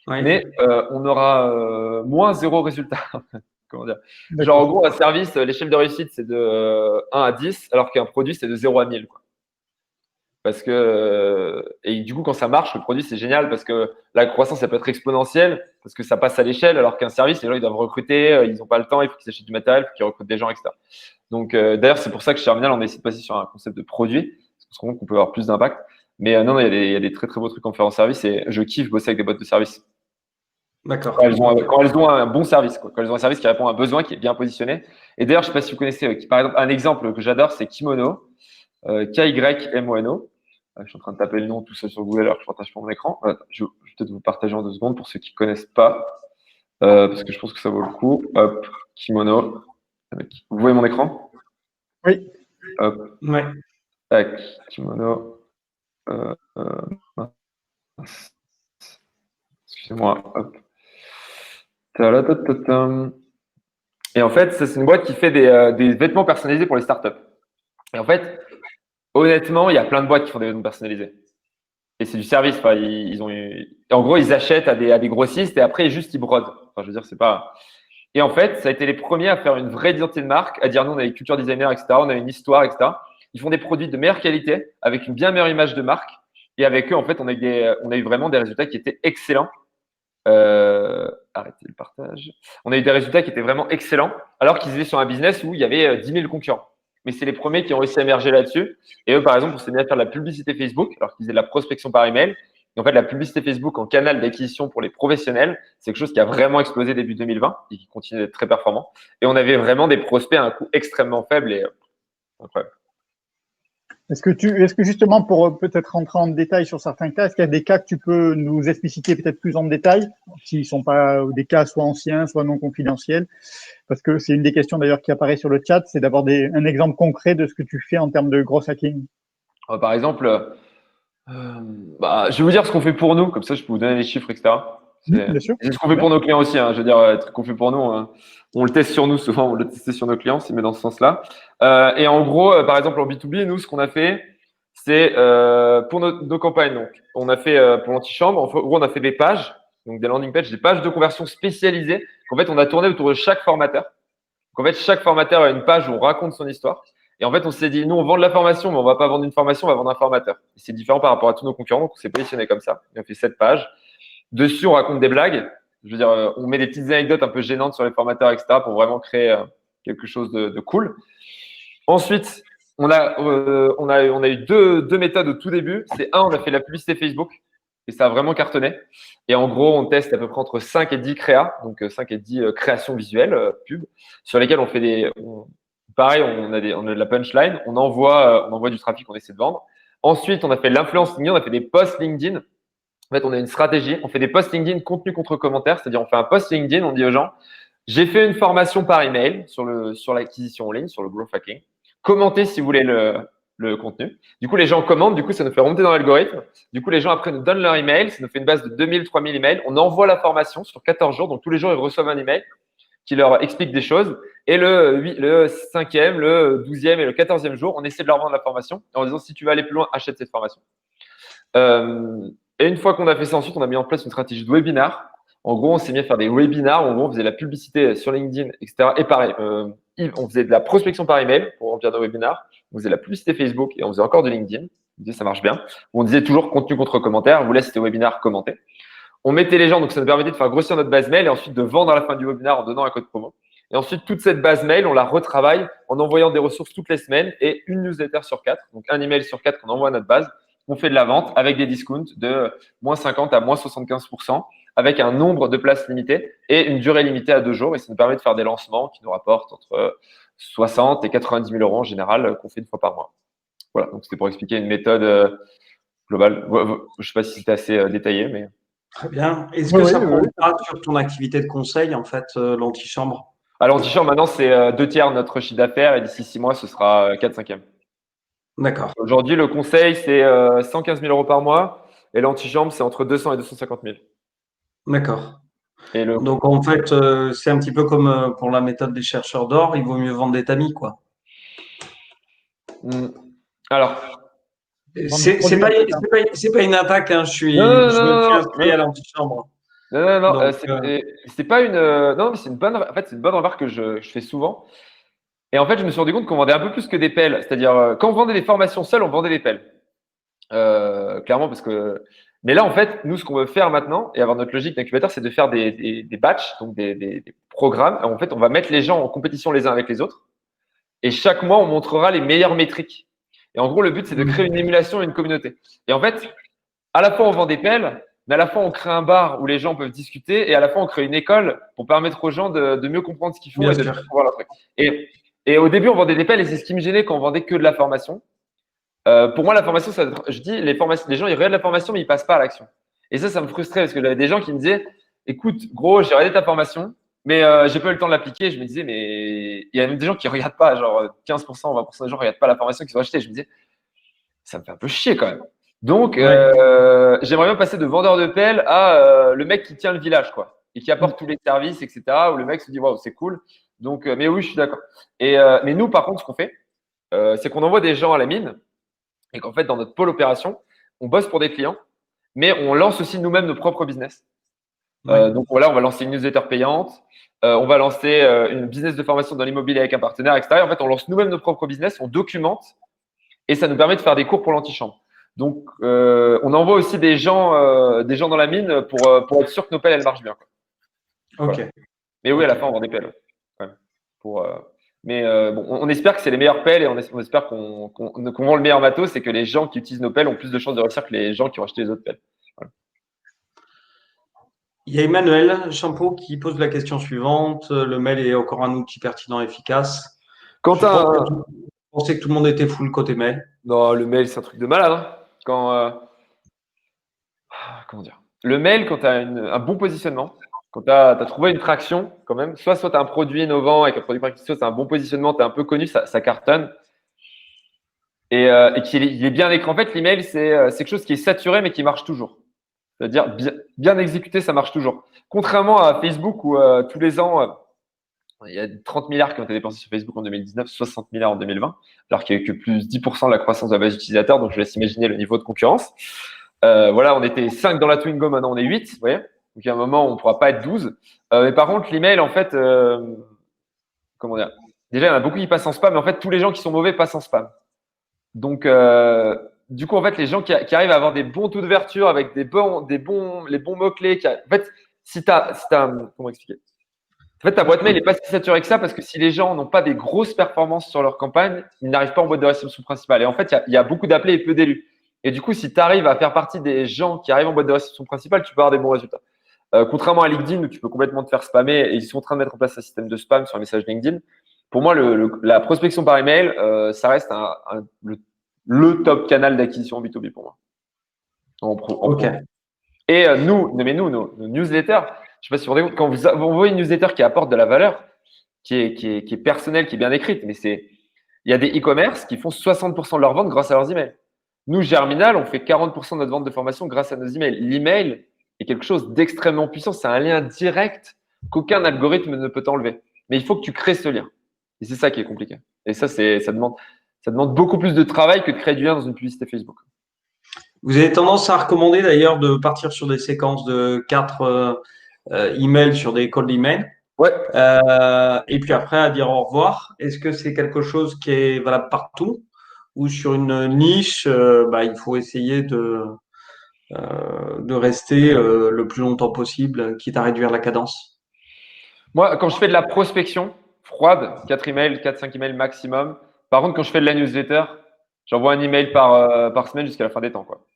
Ouais. mais on aura moins zéro résultat. Comment dire? Genre, D'accord. en gros, un service, l'échelle de réussite, c'est de 1 à 10, alors qu'un produit, c'est de 0 à 1000, quoi. Parce que, et du coup, quand ça marche, le produit, c'est génial parce que la croissance, ça peut être exponentielle parce que ça passe à l'échelle, alors qu'un service, les gens, ils doivent recruter, ils n'ont pas le temps, il faut qu'ils achètent du matériel, il faut qu'ils recrutent des gens, etc. Donc, d'ailleurs, c'est pour ça que chez Terminal, on essaie de passer sur un concept de produit, parce qu'on se rend compte qu'on peut avoir plus d'impact. Mais non, il y a des très, très beaux trucs qu'on fait en service et je kiffe bosser avec des boîtes de service. D'accord. Quand elles ont un bon service, quoi. Quand elles ont un service qui répond à un besoin, qui est bien positionné. Et d'ailleurs, je ne sais pas si vous connaissez, par exemple, un exemple que j'adore, c'est Kimono, Kymono. Je suis en train de taper le nom tout seul sur Google alors que je partage pas mon écran. Je vais peut-être vous partager en 2 secondes pour ceux qui ne connaissent pas, parce que je pense que ça vaut le coup. Hop, Kimono. Vous voyez mon écran? Oui. Hop, Ouais. tac, Kimono. Mince. Excusez-moi. Hop. Talatatatam. Et en fait, ça, c'est une boîte qui fait des vêtements personnalisés pour les startups. Et en fait, honnêtement, il y a plein de boîtes qui font des vêtements personnalisés. Et c'est du service. Enfin, ils ont en gros, ils achètent à des grossistes et après, juste, ils brodent. Enfin, je veux dire, c'est pas. Et en fait, ça a été les premiers à faire une vraie identité de marque, à dire nous, on a des culture designers, etc. On a une histoire, etc. Ils font des produits de meilleure qualité, avec une bien meilleure image de marque. Et avec eux, en fait, on a eu vraiment des résultats qui étaient excellents. Arrêtez le partage. On a eu des résultats qui étaient vraiment excellents, alors qu'ils étaient sur un business où il y avait 10 000 concurrents. Mais c'est les premiers qui ont réussi à émerger là-dessus. Et eux, par exemple, on s'est mis à faire de la publicité Facebook, alors qu'ils faisaient de la prospection par email. Et en fait, la publicité Facebook en canal d'acquisition pour les professionnels, c'est quelque chose qui a vraiment explosé début 2020 et qui continue d'être très performant. Et on avait vraiment des prospects à un coût extrêmement faible et incroyable. Est-ce que justement, pour peut-être rentrer en détail sur certains cas, est-ce qu'il y a des cas que tu peux nous expliciter peut-être plus en détail, s'ils ne sont pas des cas soit anciens, soit non confidentiels? Parce que c'est une des questions d'ailleurs qui apparaît sur le chat, c'est d'avoir un exemple concret de ce que tu fais en termes de gros hacking. Par exemple, je vais vous dire ce qu'on fait pour nous, comme ça je peux vous donner les chiffres, etc. Bien sûr. C'est ce qu'on fait pour nos clients aussi. Je veux dire, ce qu'on fait pour nous, on le teste sur nous souvent, on le teste sur nos clients, c'est mais dans ce sens-là. Et en gros, par exemple, en B2B, nous, ce qu'on a fait, c'est pour nos campagnes. Donc, on a fait pour l'antichambre, en gros, on a fait des pages, donc des landing pages, des pages de conversion spécialisées qu'en fait, on a tourné autour de chaque formateur. Donc, en fait, chaque formateur a une page où on raconte son histoire. Et en fait, on s'est dit, nous, on vend de la formation, mais on va pas vendre une formation, on va vendre un formateur. Et c'est différent par rapport à tous nos concurrents, donc on s'est positionné comme ça. Et on fait 7 pages. Dessus, on raconte des blagues. Je veux dire, on met des petites anecdotes un peu gênantes sur les formateurs, etc., pour vraiment créer quelque chose de cool. Ensuite, on a eu deux méthodes au tout début. C'est on a fait la publicité Facebook et ça a vraiment cartonné. Et en gros, on teste à peu près entre 5 et 10 créas, donc 5 et 10 créations visuelles, pub, sur lesquelles on fait pareil, on a de la punchline, on envoie du trafic, on essaie de vendre. Ensuite, on a fait l'influence LinkedIn, on a fait des posts LinkedIn. En fait, on a une stratégie, on fait des posts LinkedIn contenu contre commentaire, c'est-à-dire on fait un post LinkedIn, on dit aux gens, j'ai fait une formation par email sur l'acquisition en ligne, sur le growth hacking. Commentez si vous voulez le contenu. Du coup, les gens commentent, du coup, ça nous fait remonter dans l'algorithme. Du coup, les gens après nous donnent leur email, ça nous fait une base de 2000, 3000 emails. On envoie la formation sur 14 jours, donc tous les jours, ils reçoivent un email qui leur explique des choses. Et le 5e, le 12e et le 14e jour, on essaie de leur vendre la formation en disant, si tu veux aller plus loin, achète cette formation. Et une fois qu'on a fait ça, ensuite, on a mis en place une stratégie de webinar. En gros, on s'est mis à faire des webinars. En gros, on faisait la publicité sur LinkedIn, etc. Et pareil, on faisait de la prospection par email pour remplir nos webinars. On faisait la publicité Facebook et on faisait encore du LinkedIn. On disait, ça marche bien. On disait toujours contenu contre commentaire. Vous laissez tes webinars commenter. On mettait les gens, donc ça nous permettait de faire grossir notre base mail et ensuite de vendre à la fin du webinar en donnant un code promo. Et ensuite, toute cette base mail, on la retravaille en envoyant des ressources toutes les semaines et une newsletter sur 4. Donc, un email sur 4 qu'on envoie à notre base. On fait de la vente avec des discounts de moins 50 à moins 75% avec un nombre de places limité et une durée limitée à 2 jours. Et ça nous permet de faire des lancements qui nous rapportent entre 60 et 90 000 euros en général, qu'on fait une fois par mois. Voilà, donc c'était pour expliquer une méthode globale. Je ne sais pas si c'était assez détaillé, mais… Très bien. Est-ce que ça prend pas sur ton activité de conseil, en fait, l'antichambre? Alors, l'antichambre, maintenant, c'est 2 tiers de notre chiffre d'affaires et d'ici 6 mois, ce sera 4/5. D'accord. Aujourd'hui, le conseil, c'est 115 000 euros par mois et l'antichambre, c'est entre 200 et 250 000. D'accord. Et Donc, en fait, c'est un petit peu comme pour la méthode des chercheurs d'or, il vaut mieux vendre des tamis, quoi. Alors, c'est pas une attaque, hein. Je non, me suis non, inscrit à l'antichambre. non, Donc, c'est pas une. Non, mais c'est une bonne. En fait, c'est une bonne remarque que je fais souvent. Et en fait, je me suis rendu compte qu'on vendait un peu plus que des pelles. C'est-à-dire, quand on vendait des formations seules, on vendait des pelles. Clairement, parce que. Mais là, en fait, nous, ce qu'on veut faire maintenant, et avoir notre logique d'incubateur, c'est de faire des batchs, donc des programmes. En fait, on va mettre les gens en compétition les uns avec les autres. Et chaque mois, on montrera les meilleures métriques. Et en gros, le but, c'est de créer une émulation et une communauté. Et en fait, à la fois, on vend des pelles, mais à la fois, on crée un bar où les gens peuvent discuter, et à la fois, on crée une école pour permettre aux gens de mieux comprendre ce qu'ils font Bien et de sûr. mieux pouvoir leur truc. Et au début, on vendait des pelles, et c'est ce qui me gênait quand on vendait que de la formation. Pour moi, la formation, je dis, les gens, ils regardent la formation, mais ils passent pas à l'action. Et ça me frustrait parce que j'avais des gens qui me disaient, écoute, gros, j'ai regardé ta formation, mais j'ai pas eu le temps de l'appliquer. Je me disais, mais il y a même des gens qui regardent pas, genre 15%, 20% des gens regardent pas la formation qu'ils ont achetée. Je me disais, ça me fait un peu chier quand même. Donc, j'aimerais bien passer de vendeur de pelle à le mec qui tient le village, quoi, et qui apporte tous les services, etc. Où le mec se dit, waouh, c'est cool. Donc, mais oui, je suis d'accord. Mais nous, par contre, ce qu'on fait, c'est qu'on envoie des gens à la mine et qu'en fait, dans notre pôle opération, on bosse pour des clients, mais on lance aussi nous-mêmes nos propres business. Donc voilà, on va lancer une newsletter payante, on va lancer une business de formation dans l'immobilier avec un partenaire, etc. En fait, on lance nous-mêmes nos propres business, on documente et ça nous permet de faire des cours pour l'antichambre. Donc, on envoie aussi des gens dans la mine pour être sûr que nos pelles, elles marchent bien, quoi. Ok. Voilà. Mais oui, à la fin, on vend des pelles. Ouais. Mais bon, on espère que c'est les meilleures pelles et on espère qu'on vend le meilleur matos et que les gens qui utilisent nos pelles ont plus de chances de réussir que les gens qui ont acheté les autres pelles. Voilà. Il y a Emmanuel Champeau qui pose la question suivante. Le mail est encore un outil pertinent et efficace. Quentin, Je pensais que tout le monde était full côté mail. non, le mail, c'est un truc de malade. Hein. Comment dire? Le mail, quand tu as un bon positionnement, quand tu as trouvé une traction, quand même, soit tu as un produit innovant avec un produit pratique, soit tu as un bon positionnement, tu es un peu connu, ça cartonne. Et qu'il est bien écrit. En fait, l'email, c'est quelque chose qui est saturé, mais qui marche toujours. C'est-à-dire, bien exécuté, ça marche toujours. Contrairement à Facebook, où tous les ans, il y a 30 milliards qui ont été dépensés sur Facebook en 2019, 60 milliards en 2020, alors qu'il n'y a eu que plus 10% de la croissance de la base d'utilisateurs. Donc, je laisse imaginer le niveau de concurrence. Voilà, on était 5 dans la Twingo, maintenant on est 8. Vous voyez, donc, il y a un moment où on ne pourra pas être 12. Mais par contre, l'email, en fait, comment dire? Déjà, il y en a beaucoup qui passent en spam, mais en fait, tous les gens qui sont mauvais passent en spam. Donc, du coup, en fait, les gens qui arrivent à avoir des bons taux d'ouverture avec les bons mots-clés, en fait, comment expliquer? En fait, ta boîte mail n'est pas si saturée que ça parce que si les gens n'ont pas des grosses performances sur leur campagne, ils n'arrivent pas en boîte de réception principale. Et en fait, il y a beaucoup d'appelés et peu d'élus. Et du coup, si tu arrives à faire partie des gens qui arrivent en boîte de réception principale, tu peux avoir des bons résultats. Contrairement à LinkedIn où tu peux complètement te faire spammer et ils sont en train de mettre en place un système de spam sur les messages LinkedIn. Pour moi, la prospection par email, ça reste le top canal d'acquisition en B2B pour moi. Ok. Et nos newsletters, je ne sais pas si vous vous rendez compte, quand vous envoyez une newsletter qui apporte de la valeur, qui est personnelle, qui est bien écrite, mais il y a des e-commerce qui font 60% de leurs ventes grâce à leurs emails. Nous, Germinal, on fait 40% de notre vente de formation grâce à nos emails. L'email est quelque chose d'extrêmement puissant. C'est un lien direct qu'aucun algorithme ne peut enlever. Mais il faut que tu crées ce lien. Et c'est ça qui est compliqué. Et ça demande beaucoup plus de travail que de créer du lien dans une publicité Facebook. Vous avez tendance à recommander d'ailleurs de partir sur des séquences de 4 emails sur des cold emails. Ouais. Et puis après à dire au revoir. Est-ce que c'est quelque chose qui est valable partout ou sur une niche, il faut essayer de rester le plus longtemps possible, quitte à réduire la cadence? Moi, quand je fais de la prospection froide, 4 emails, 4-5 emails maximum. Par contre, quand je fais de la newsletter, j'envoie un email par semaine jusqu'à la fin des temps, quoi.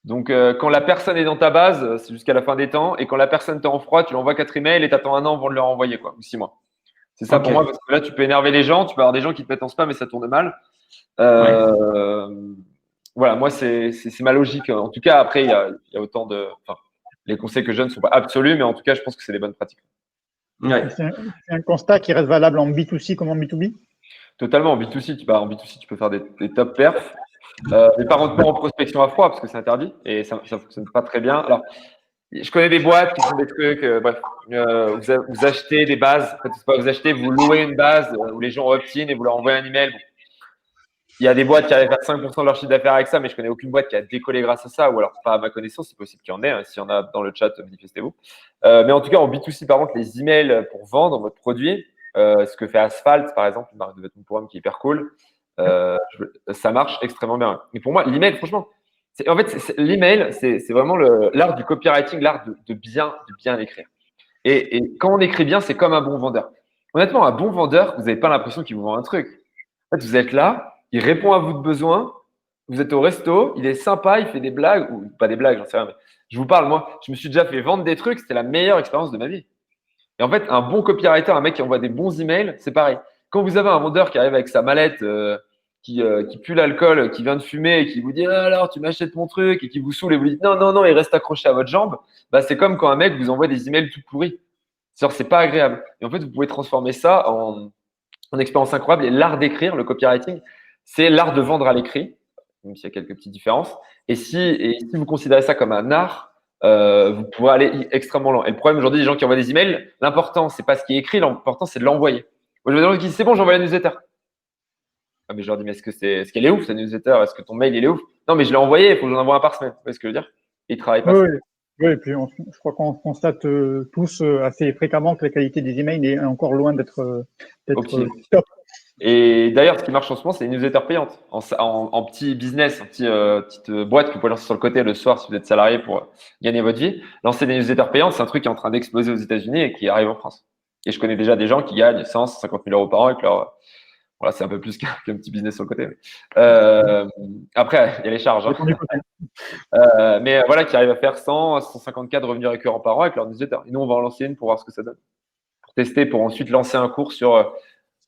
Donc, quand la personne est dans ta base, c'est jusqu'à la fin des temps. Et quand la personne t'est en froid, tu lui envoies 4 emails et tu attends un an avant de leur envoyer, quoi, ou 6 mois. C'est ça pour Ok. moi, parce que là, tu peux énerver les gens. Tu peux avoir des gens qui te mettent en spam et ça tourne mal. Ouais. Voilà, moi, c'est ma logique. En tout cas, après, il y a autant de. Enfin, les conseils que je donne ne sont pas absolus, mais en tout cas, je pense que c'est des bonnes pratiques. Ouais. C'est un constat qui reste valable en B2C comme en B2B? Totalement. En B2C, en B2C, tu peux faire des top perfs. Mais par contre, pas en prospection à froid, parce que c'est interdit et ça ne fonctionne pas très bien. Alors, je connais des boîtes qui font des trucs, bref, vous achetez des bases, en fait, c'est pas vous achetez, vous louez une base où les gens opt-in et vous leur envoyez un email. Bon. Il y a des boîtes qui arrivent à faire 5% de leur chiffre d'affaires avec ça, mais je connais aucune boîte qui a décollé grâce à ça, ou alors pas à ma connaissance, c'est possible qu'il y en ait. Hein. S'il y en a dans le chat, manifestez-vous. Mais en tout cas, en B2C, par contre, les emails pour vendre votre produit, ce que fait Asphalt, par exemple, une marque de vêtements pour hommes qui est hyper cool, ça marche extrêmement bien. Et pour moi, l'email, franchement, l'email, c'est vraiment l'art du copywriting, l'art de bien écrire. Et quand on écrit bien, c'est comme un bon vendeur. Honnêtement, un bon vendeur, vous n'avez pas l'impression qu'il vous vend un truc. En fait, vous êtes là, il répond à votre besoin, vous êtes au resto, il est sympa, il fait des blagues, ou pas des blagues, j'en sais rien, mais je vous parle, moi, je me suis déjà fait vendre des trucs, c'était la meilleure expérience de ma vie. Et en fait, un bon copywriter, un mec qui envoie des bons emails, c'est pareil. Quand vous avez un vendeur qui arrive avec sa mallette, qui pue l'alcool, qui vient de fumer et qui vous dit ah, alors tu m'achètes mon truc et qui vous saoule et vous dites non, non, non, il reste accroché à votre jambe, bah, c'est comme quand un mec vous envoie des emails tout pourris. C'est pas agréable. Et en fait, vous pouvez transformer ça en expérience incroyable. Et l'art d'écrire, le copywriting, c'est l'art de vendre à l'écrit, même s'il y a quelques petites différences. Et si vous considérez ça comme un art, vous pourrez aller extrêmement loin. Et le problème aujourd'hui, des gens qui envoient des emails, l'important, c'est pas ce qui est écrit, l'important, c'est de l'envoyer. Moi, je me demande qui c'est bon, j'envoie la newsletter. Ah, mais je leur dis, mais est-ce qu'elle est ouf, ta newsletter? Est-ce que ton mail, il est ouf? Non, mais je l'ai envoyé, il faut que j'en envoie un par semaine. Vous voyez ce que je veux dire? Et ils ne travaillent pas Oui, ça. oui. Oui, et puis je crois qu'on constate tous assez fréquemment que la qualité des emails est encore loin d'être Optimisé. top. Et d'ailleurs, ce qui marche en ce moment, c'est les newsletters payantes. En petit business, en petite boîte que vous pouvez lancer sur le côté le soir si vous êtes salarié pour gagner votre vie. Lancer des newsletters payantes, c'est un truc qui est en train d'exploser aux États-Unis et qui arrive en France. Et je connais déjà des gens qui gagnent 100, 150 000 euros par an avec leur. Voilà, c'est un peu plus qu'un petit business sur le côté. Après, il y a les charges. Hein. Mais voilà, qui arrivent à faire 100, 154 revenus récurrents par an avec leur newsletter. Et nous, on va en lancer une pour voir ce que ça donne. Pour tester, pour ensuite lancer un cours sur.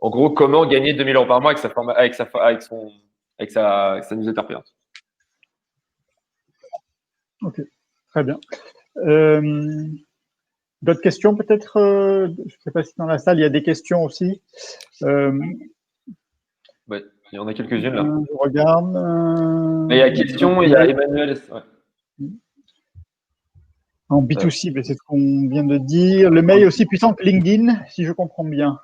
En gros, comment gagner 2 000 euros par mois avec sa newsletter payante. Ok, très bien. D'autres questions peut-être? Je ne sais pas si dans la salle, il y a des questions aussi. Ouais, il y en a quelques-unes là. Je regarde. Mais il y a question, il y a Emmanuel. Ouais. En B2C, c'est ce qu'on vient de dire. Le mail est aussi puissant que LinkedIn, si je comprends bien.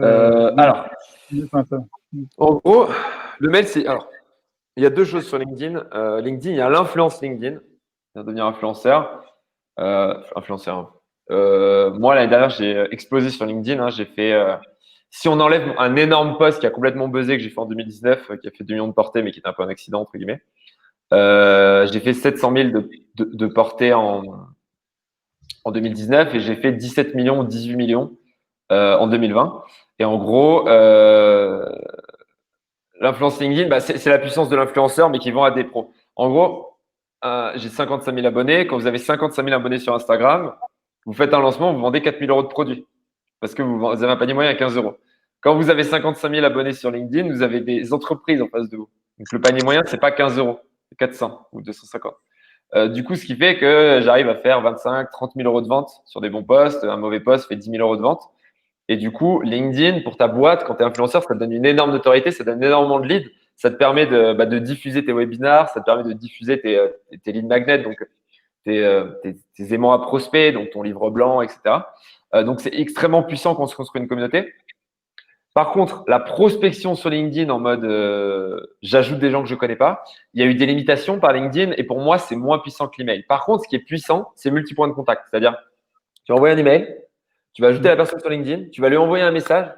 Alors, en gros, le mail, alors, il y a deux choses sur LinkedIn. LinkedIn, il y a l'influence LinkedIn, devenir influenceur. Moi, l'année dernière, j'ai explosé sur LinkedIn. Hein, j'ai fait, si on enlève un énorme post qui a complètement buzzé que j'ai fait en 2019, qui a fait 2 millions de portées, mais qui était un peu un accident, entre guillemets. J'ai fait 700 000 de portées en 2019 et j'ai fait 17 millions ou 18 millions en 2020. Et en gros, l'influence LinkedIn, bah, c'est la puissance de l'influenceur, mais qui vend à des pros. En gros, j'ai 55 000 abonnés. Quand vous avez 55 000 abonnés sur Instagram, vous faites un lancement, vous vendez 4 000 euros de produits parce que vous avez un panier moyen à 15 euros. Quand vous avez 55 000 abonnés sur LinkedIn, vous avez des entreprises en face de vous. Donc, le panier moyen, c'est pas 15 euros, c'est 400 ou 250. Du coup, ce qui fait que j'arrive à faire 25, 30 000 euros de vente sur des bons posts. Un mauvais post fait 10 000 euros de vente. Et du coup, LinkedIn, pour ta boîte, quand tu es influenceur, ça te donne une énorme notoriété, ça donne énormément de leads. Ça te permet de diffuser tes webinars, ça te permet de diffuser tes leads magnets, donc tes aimants à prospects, donc ton livre blanc, etc. Donc, c'est extrêmement puissant quand on se construit une communauté. Par contre, la prospection sur LinkedIn en mode j'ajoute des gens que je ne connais pas, il y a eu des limitations par LinkedIn et pour moi, c'est moins puissant que l'email. Par contre, ce qui est puissant, c'est multipoint de contact. C'est-à-dire, tu vas envoyer un email, tu vas ajouter la personne sur LinkedIn, tu vas lui envoyer un message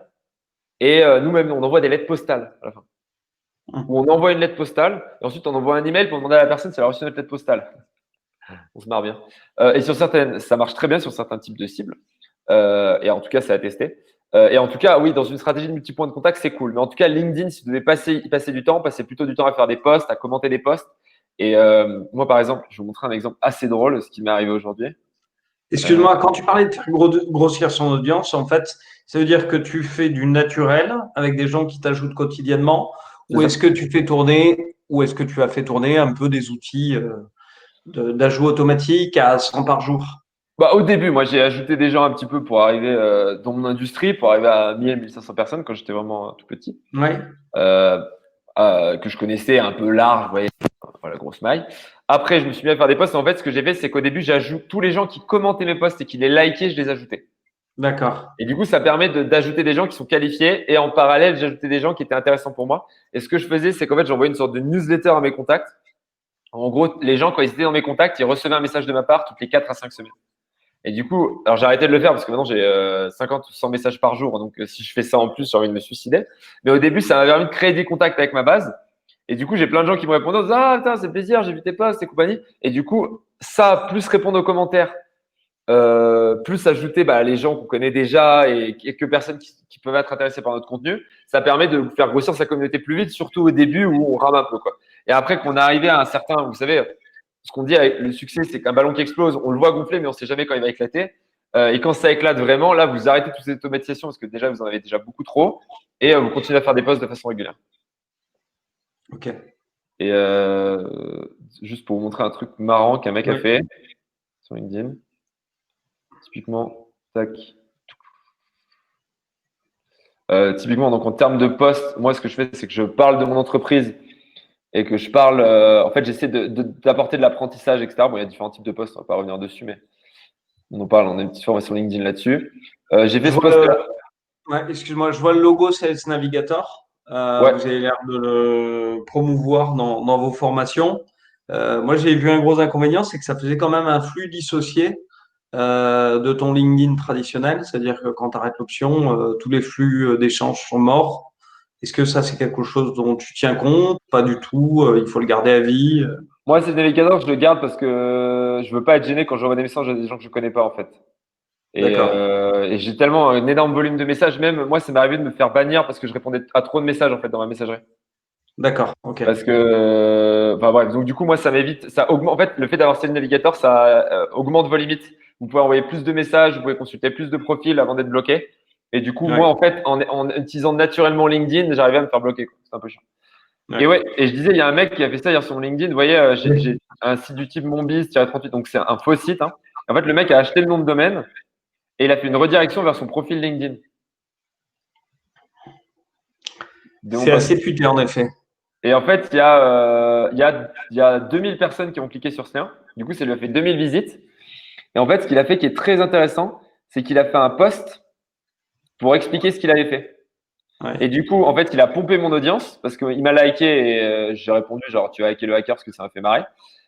et nous-mêmes, on envoie des lettres postales à la fin. Ou on envoie une lettre postale et ensuite on envoie un email pour demander à la personne si elle a reçu notre lettre postale. On se marre bien. Et sur certaines, ça marche très bien sur certains types de cibles. Et en tout cas, c'est à tester. Et en tout cas, oui, dans une stratégie de multipoint de contact, c'est cool. Mais en tout cas, LinkedIn, si vous devez y passer du temps, passez plutôt du temps à faire des posts, à commenter des posts Et moi, par exemple, je vais vous montrer un exemple assez drôle, ce qui m'est arrivé aujourd'hui. Excuse-moi, quand tu parlais de faire grossir son audience, en fait, ça veut dire que tu fais du naturel avec des gens qui t'ajoutent quotidiennement, C'est ou ça. est-ce que tu fais tourner, ou est-ce que tu as fait tourner un peu des outils d'ajout automatique à 100 par jour? Bah, au début, moi, j'ai ajouté des gens un petit peu pour arriver dans mon industrie, pour arriver à 1000-1500 personnes quand j'étais vraiment tout petit, Oui, euh, que je connaissais un peu large, vous voyez, voilà, grosse maille. Après, je me suis mis à faire des posts. En fait, ce que j'ai fait, c'est qu'au début, j'ajoute tous les gens qui commentaient mes posts et qui les likaient, je les ajoutais. d'accord. Et du coup, ça permet d'ajouter des gens qui sont qualifiés et en parallèle, j'ajoutais des gens qui étaient intéressants pour moi. Et ce que je faisais, c'est qu'en fait, j'envoyais une sorte de newsletter à mes contacts. En gros, les gens, quand ils étaient dans mes contacts, ils recevaient un message de ma part toutes les 4 à 5 semaines. Et du coup, alors j'ai arrêté de le faire parce que maintenant j'ai 50 ou 100 messages par jour. Donc, si je fais ça en plus, j'ai envie de me suicider. Mais au début, ça m'a permis de créer des contacts avec ma base. Et du coup, j'ai plein de gens qui me répondent en disant ah, putain, c'est plaisir, j'ai vu tes posts et compagnie. Et du coup, ça, plus répondre aux commentaires, plus ajouter les gens qu'on connaît déjà et quelques personnes qui peuvent être intéressées par notre contenu, ça permet de faire grossir sa communauté plus vite, surtout au début où on rame un peu, quoi. Et après qu'on est arrivé à un certain, vous savez, ce qu'on dit avec le succès, c'est qu'un ballon qui explose, on le voit gonfler, mais on ne sait jamais quand il va éclater. Et quand ça éclate vraiment, là, vous arrêtez toutes ces automatisations parce que déjà, vous en avez déjà beaucoup trop et vous continuez à faire des posts de façon régulière. Ok. Et juste pour vous montrer un truc marrant qu'un mec a fait sur LinkedIn. Typiquement, tac. Typiquement, donc en termes de poste, moi, ce que je fais, c'est que je parle de mon entreprise et que je parle. En fait, j'essaie d'apporter de l'apprentissage, etc. Bon, il y a différents types de postes, on va pas revenir dessus, mais on en parle. On a une petite formation LinkedIn là-dessus. J'ai fait Je ce vois poste-là. ouais, excuse-moi, je vois le logo Sales Navigator. Ouais, Vous avez l'air de le promouvoir dans vos formations. Moi, j'ai vu un gros inconvénient, c'est que ça faisait quand même un flux dissocié de ton LinkedIn traditionnel. C'est-à-dire que quand tu arrêtes l'option, tous les flux d'échange sont morts. Est-ce que ça, c'est quelque chose dont tu tiens compte? Pas du tout. Il faut le garder à vie. moi, c'est navigateur, je le garde parce que je veux pas être gêné quand j'envoie des messages à des gens que je connais pas, en fait. D'accord. Et j'ai tellement un énorme volume de messages, même moi, ça m'est arrivé de me faire bannir parce que je répondais à trop de messages, en fait, dans ma messagerie. D'accord. OK. Parce que, enfin bref, donc du coup, moi, ça m'évite, ça augmente, en fait, le fait d'avoir Sales Navigator, ça augmente vos limites. Vous pouvez envoyer plus de messages, vous pouvez consulter plus de profils avant d'être bloqué. Et du coup, moi, Ouais. en fait, en utilisant naturellement LinkedIn, j'arrivais à me faire bloquer, quoi. C'est un peu chiant. Et Ouais. ouais, et je disais, il y a un mec qui a fait ça hier sur mon LinkedIn. Vous voyez, j'ai un site du type monbiz-38, donc c'est un faux site, hein. En fait, le mec a acheté le nom de domaine et il a fait une redirection vers son profil LinkedIn. C'est Donc, assez futé, en effet. et en fait, il y a 2000 personnes qui ont cliqué sur ce lien. Du coup, ça lui a fait 2000 visites. Et en fait, ce qu'il a fait qui est très intéressant, c'est qu'il a fait un post pour expliquer ce qu'il avait fait. Et Ouais. du coup, en fait, il a pompé mon audience parce qu'il m'a liké et j'ai répondu genre, tu as liké le hacker parce que ça m'a fait marrer.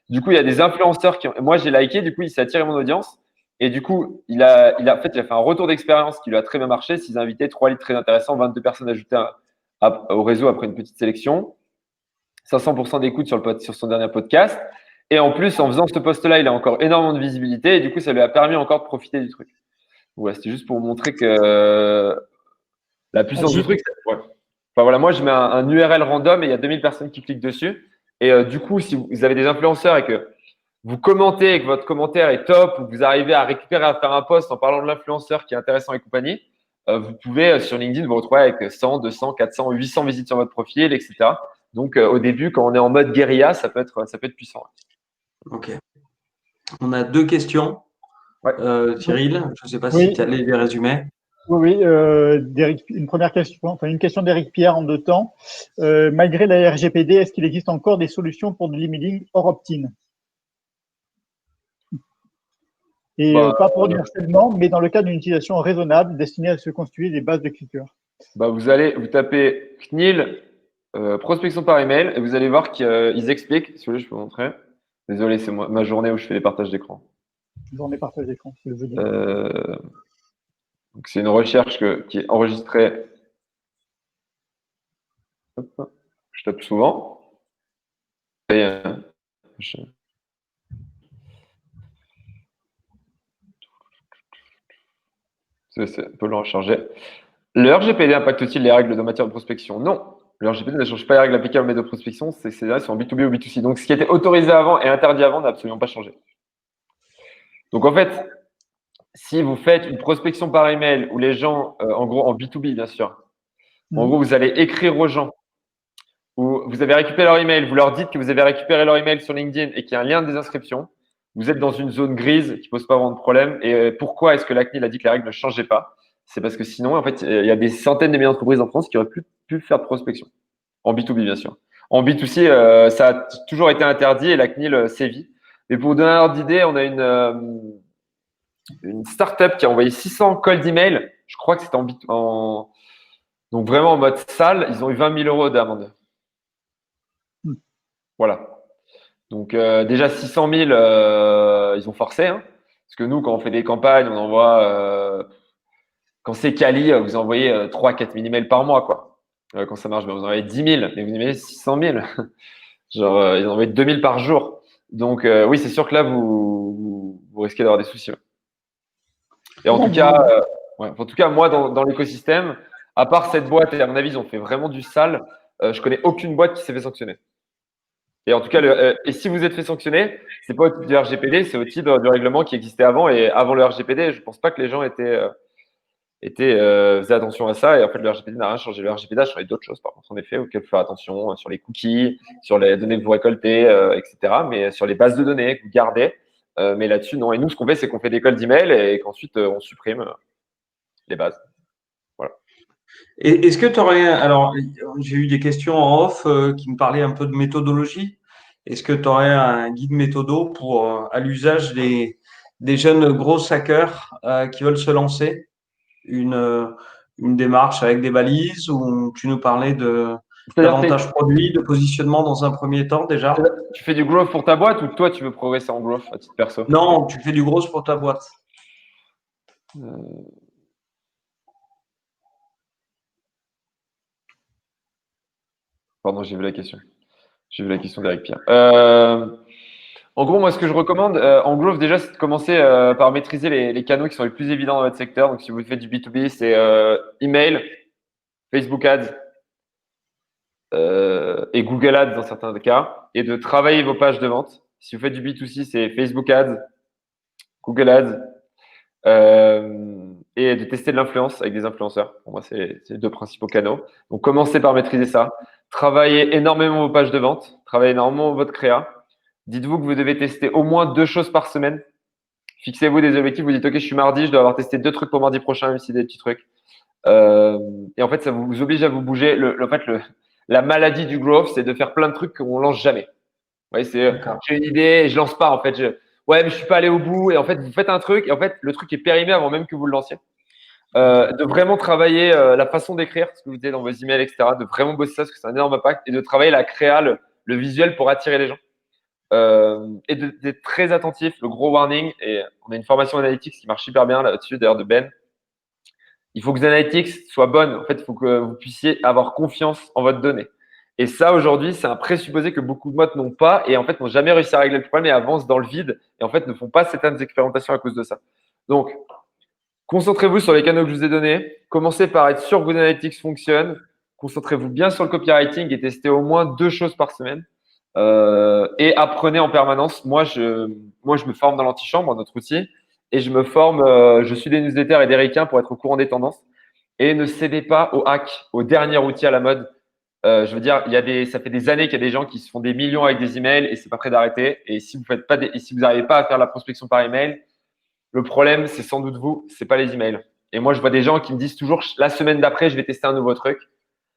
Du coup, il y a des influenceurs qui ont… Moi, j'ai liké, du coup, il s'est attiré mon audience. Et du coup, en fait, il a fait un retour d'expérience qui lui a très bien marché. S'ils invitaient 3 leads très intéressants, 22 personnes ajoutées au réseau après une petite sélection. 500% d'écoute sur son dernier podcast. Et en plus, en faisant ce post-là, il a encore énormément de visibilité et du coup, ça lui a permis encore de profiter du truc. Ouais, c'était juste pour vous montrer que la puissance du Agile. truc, ouais. Enfin voilà, moi, je mets un URL random et il y a 2000 personnes qui cliquent dessus. Et du coup, si vous avez des influenceurs et que vous commentez et que votre commentaire est top ou que vous arrivez à récupérer à faire un post en parlant de l'influenceur qui est intéressant et compagnie, vous pouvez sur LinkedIn vous retrouver avec 100, 200, 400, 800 visites sur votre profil, etc. Donc au début, quand on est en mode guérilla, ça peut être puissant. OK. On a deux questions. Ouais. Cyril, je ne sais pas si Oui, tu allais les résumer. oui, oui. Une première question, enfin une question d'Éric Pierre en deux temps. Malgré la RGPD, est-ce qu'il existe encore des solutions pour de l'emailing hors opt-in? Et Bah, pas pour du harcèlement, mais dans le cas d'une utilisation raisonnable destinée à se constituer des bases de cliqueurs. vous tapez CNIL prospection par email et vous allez voir qu'ils expliquent. Si vous voulez, je peux vous montrer. Désolé, c'est ma journée où je fais les partages d'écran. J'en ai partagé d'écran, c'est le jeudi. Euh, donc c'est une recherche qui est enregistrée. Hop, je tape souvent. Et, je- on peut le recharger. Le RGPD impacte-t-il les règles de matière de prospection? Non. Le RGPD ne change pas les règles applicables aux méthodes de prospection, c'est en B2B ou B2C. Donc, ce qui était autorisé avant et interdit avant n'a absolument pas changé. Donc, en fait, si vous faites une prospection par email où les gens, en gros, en B2B, bien sûr, en gros, vous allez écrire aux gens où vous avez récupéré leur email, vous leur dites que vous avez récupéré leur email sur LinkedIn et qu'il y a un lien de désinscription, vous êtes dans une zone grise qui pose pas vraiment de problème. Et pourquoi est-ce que la CNIL a dit que les règles ne changeaient pas? C'est parce que sinon, en fait, il y a des centaines de milliers d'entreprises en France qui auraient pu faire de prospection. En B2B, bien sûr. En B2C, ça a toujours été interdit et la CNIL sévit. Mais pour vous donner un ordre d'idée, on a une startup qui a envoyé 600 cold email. Je crois que c'était donc vraiment en mode sale. Ils ont eu 20 000 euros d'amende. Voilà. Donc déjà 600 000, ils ont forcé. Hein. Parce que nous, quand on fait des campagnes, on envoie, quand c'est quali, vous envoyez 3-4 000 emails par mois, quoi. Quand ça marche bien, vous envoyez 10 000, mais vous envoyez 600 000. Genre, ils en envoient 2 000 par jour. Donc oui, c'est sûr que là, vous risquez d'avoir des soucis. Ouais. Et en tout cas, moi, dans l'écosystème, à part cette boîte, et à mon avis, ils ont fait vraiment du sale, je connais aucune boîte qui s'est fait sanctionner. Et en tout cas, et si vous êtes fait sanctionner, c'est pas au titre du RGPD, c'est au titre du règlement qui existait avant. Et avant le RGPD, je pense pas que les gens faisaient attention à ça. Et en fait, le RGPD n'a rien changé. Le RGPD a changé d'autres choses, par contre, en effet, auxquelles il faut faire attention sur les cookies, sur les données que vous récoltez, etc. Mais sur les bases de données que vous gardez. Mais là-dessus, non. Et nous, ce qu'on fait, c'est qu'on fait des cols d'email et qu'ensuite, on supprime les bases. Voilà. Et est-ce que tu aurais, alors j'ai eu des questions en off qui me parlaient un peu de méthodologie. Est-ce que tu aurais un guide méthodo pour à l'usage des jeunes gros hackers qui veulent se lancer une démarche avec des balises où tu nous parlais d'avantages produits, de positionnement dans un premier temps déjà? Tu fais du growth pour ta boîte ou toi, tu veux progresser en growth à titre perso? Non, tu fais du gros pour ta boîte. Pardon, j'ai vu la question. J'ai vu la question d'Eric Pierre. En gros, moi, ce que je recommande en growth, déjà, c'est de commencer par maîtriser les canaux qui sont les plus évidents dans votre secteur. Donc, si vous faites du B2B, c'est email, Facebook Ads et Google Ads dans certains cas, et de travailler vos pages de vente. Si vous faites du B2C, c'est Facebook Ads, Google Ads, et de tester de l'influence avec des influenceurs. Pour moi, c'est les deux principaux canaux. Donc, commencez par maîtriser ça. Travaillez énormément vos pages de vente. Travaillez énormément votre créa. Dites-vous que vous devez tester au moins 2 choses par semaine. Fixez-vous des objectifs. Vous dites, OK, je suis mardi, je dois avoir testé 2 trucs pour mardi prochain, même si c'est des petits trucs. Et en fait, ça vous oblige à vous bouger. La maladie du growth, c'est de faire plein de trucs qu'on lance jamais. Vous voyez, j'ai une idée et je lance pas. En fait, ouais, mais je suis pas allé au bout. Et en fait, vous faites un truc et en fait, le truc est périmé avant même que vous le lanciez. De vraiment travailler la façon d'écrire, ce que vous dites dans vos emails, etc. De vraiment bosser ça, parce que c'est un énorme impact. Et de travailler la créa, le visuel pour attirer les gens. Et d'être très attentif, le gros warning. Et on a une formation analytics qui marche super bien là-dessus, d'ailleurs, de Ben. Il faut que les analytics soient bonnes. En fait, il faut que vous puissiez avoir confiance en votre donnée. Et ça, aujourd'hui, c'est un présupposé que beaucoup de boîtes n'ont pas et en fait n'ont jamais réussi à régler le problème et avancent dans le vide et en fait ne font pas certaines expérimentations à cause de ça. Donc, concentrez-vous sur les canaux que je vous ai donnés. Commencez par être sûr que vos analytics fonctionnent. Concentrez-vous bien sur le copywriting et testez au moins 2 choses par semaine. Et apprenez en permanence. Moi, je me forme dans l'antichambre, notre outil, et je me forme. Je suis des newsletters et des requins pour être au courant des tendances. Et ne cédez pas au hack, au dernier outil à la mode. Je veux dire, ça fait des années qu'il y a des gens qui se font des millions avec des emails et c'est pas prêt d'arrêter. Et si vous n'arrivez pas à faire la prospection par email, le problème, c'est sans doute vous, c'est pas les emails. Et moi, je vois des gens qui me disent toujours, la semaine d'après, je vais tester un nouveau truc.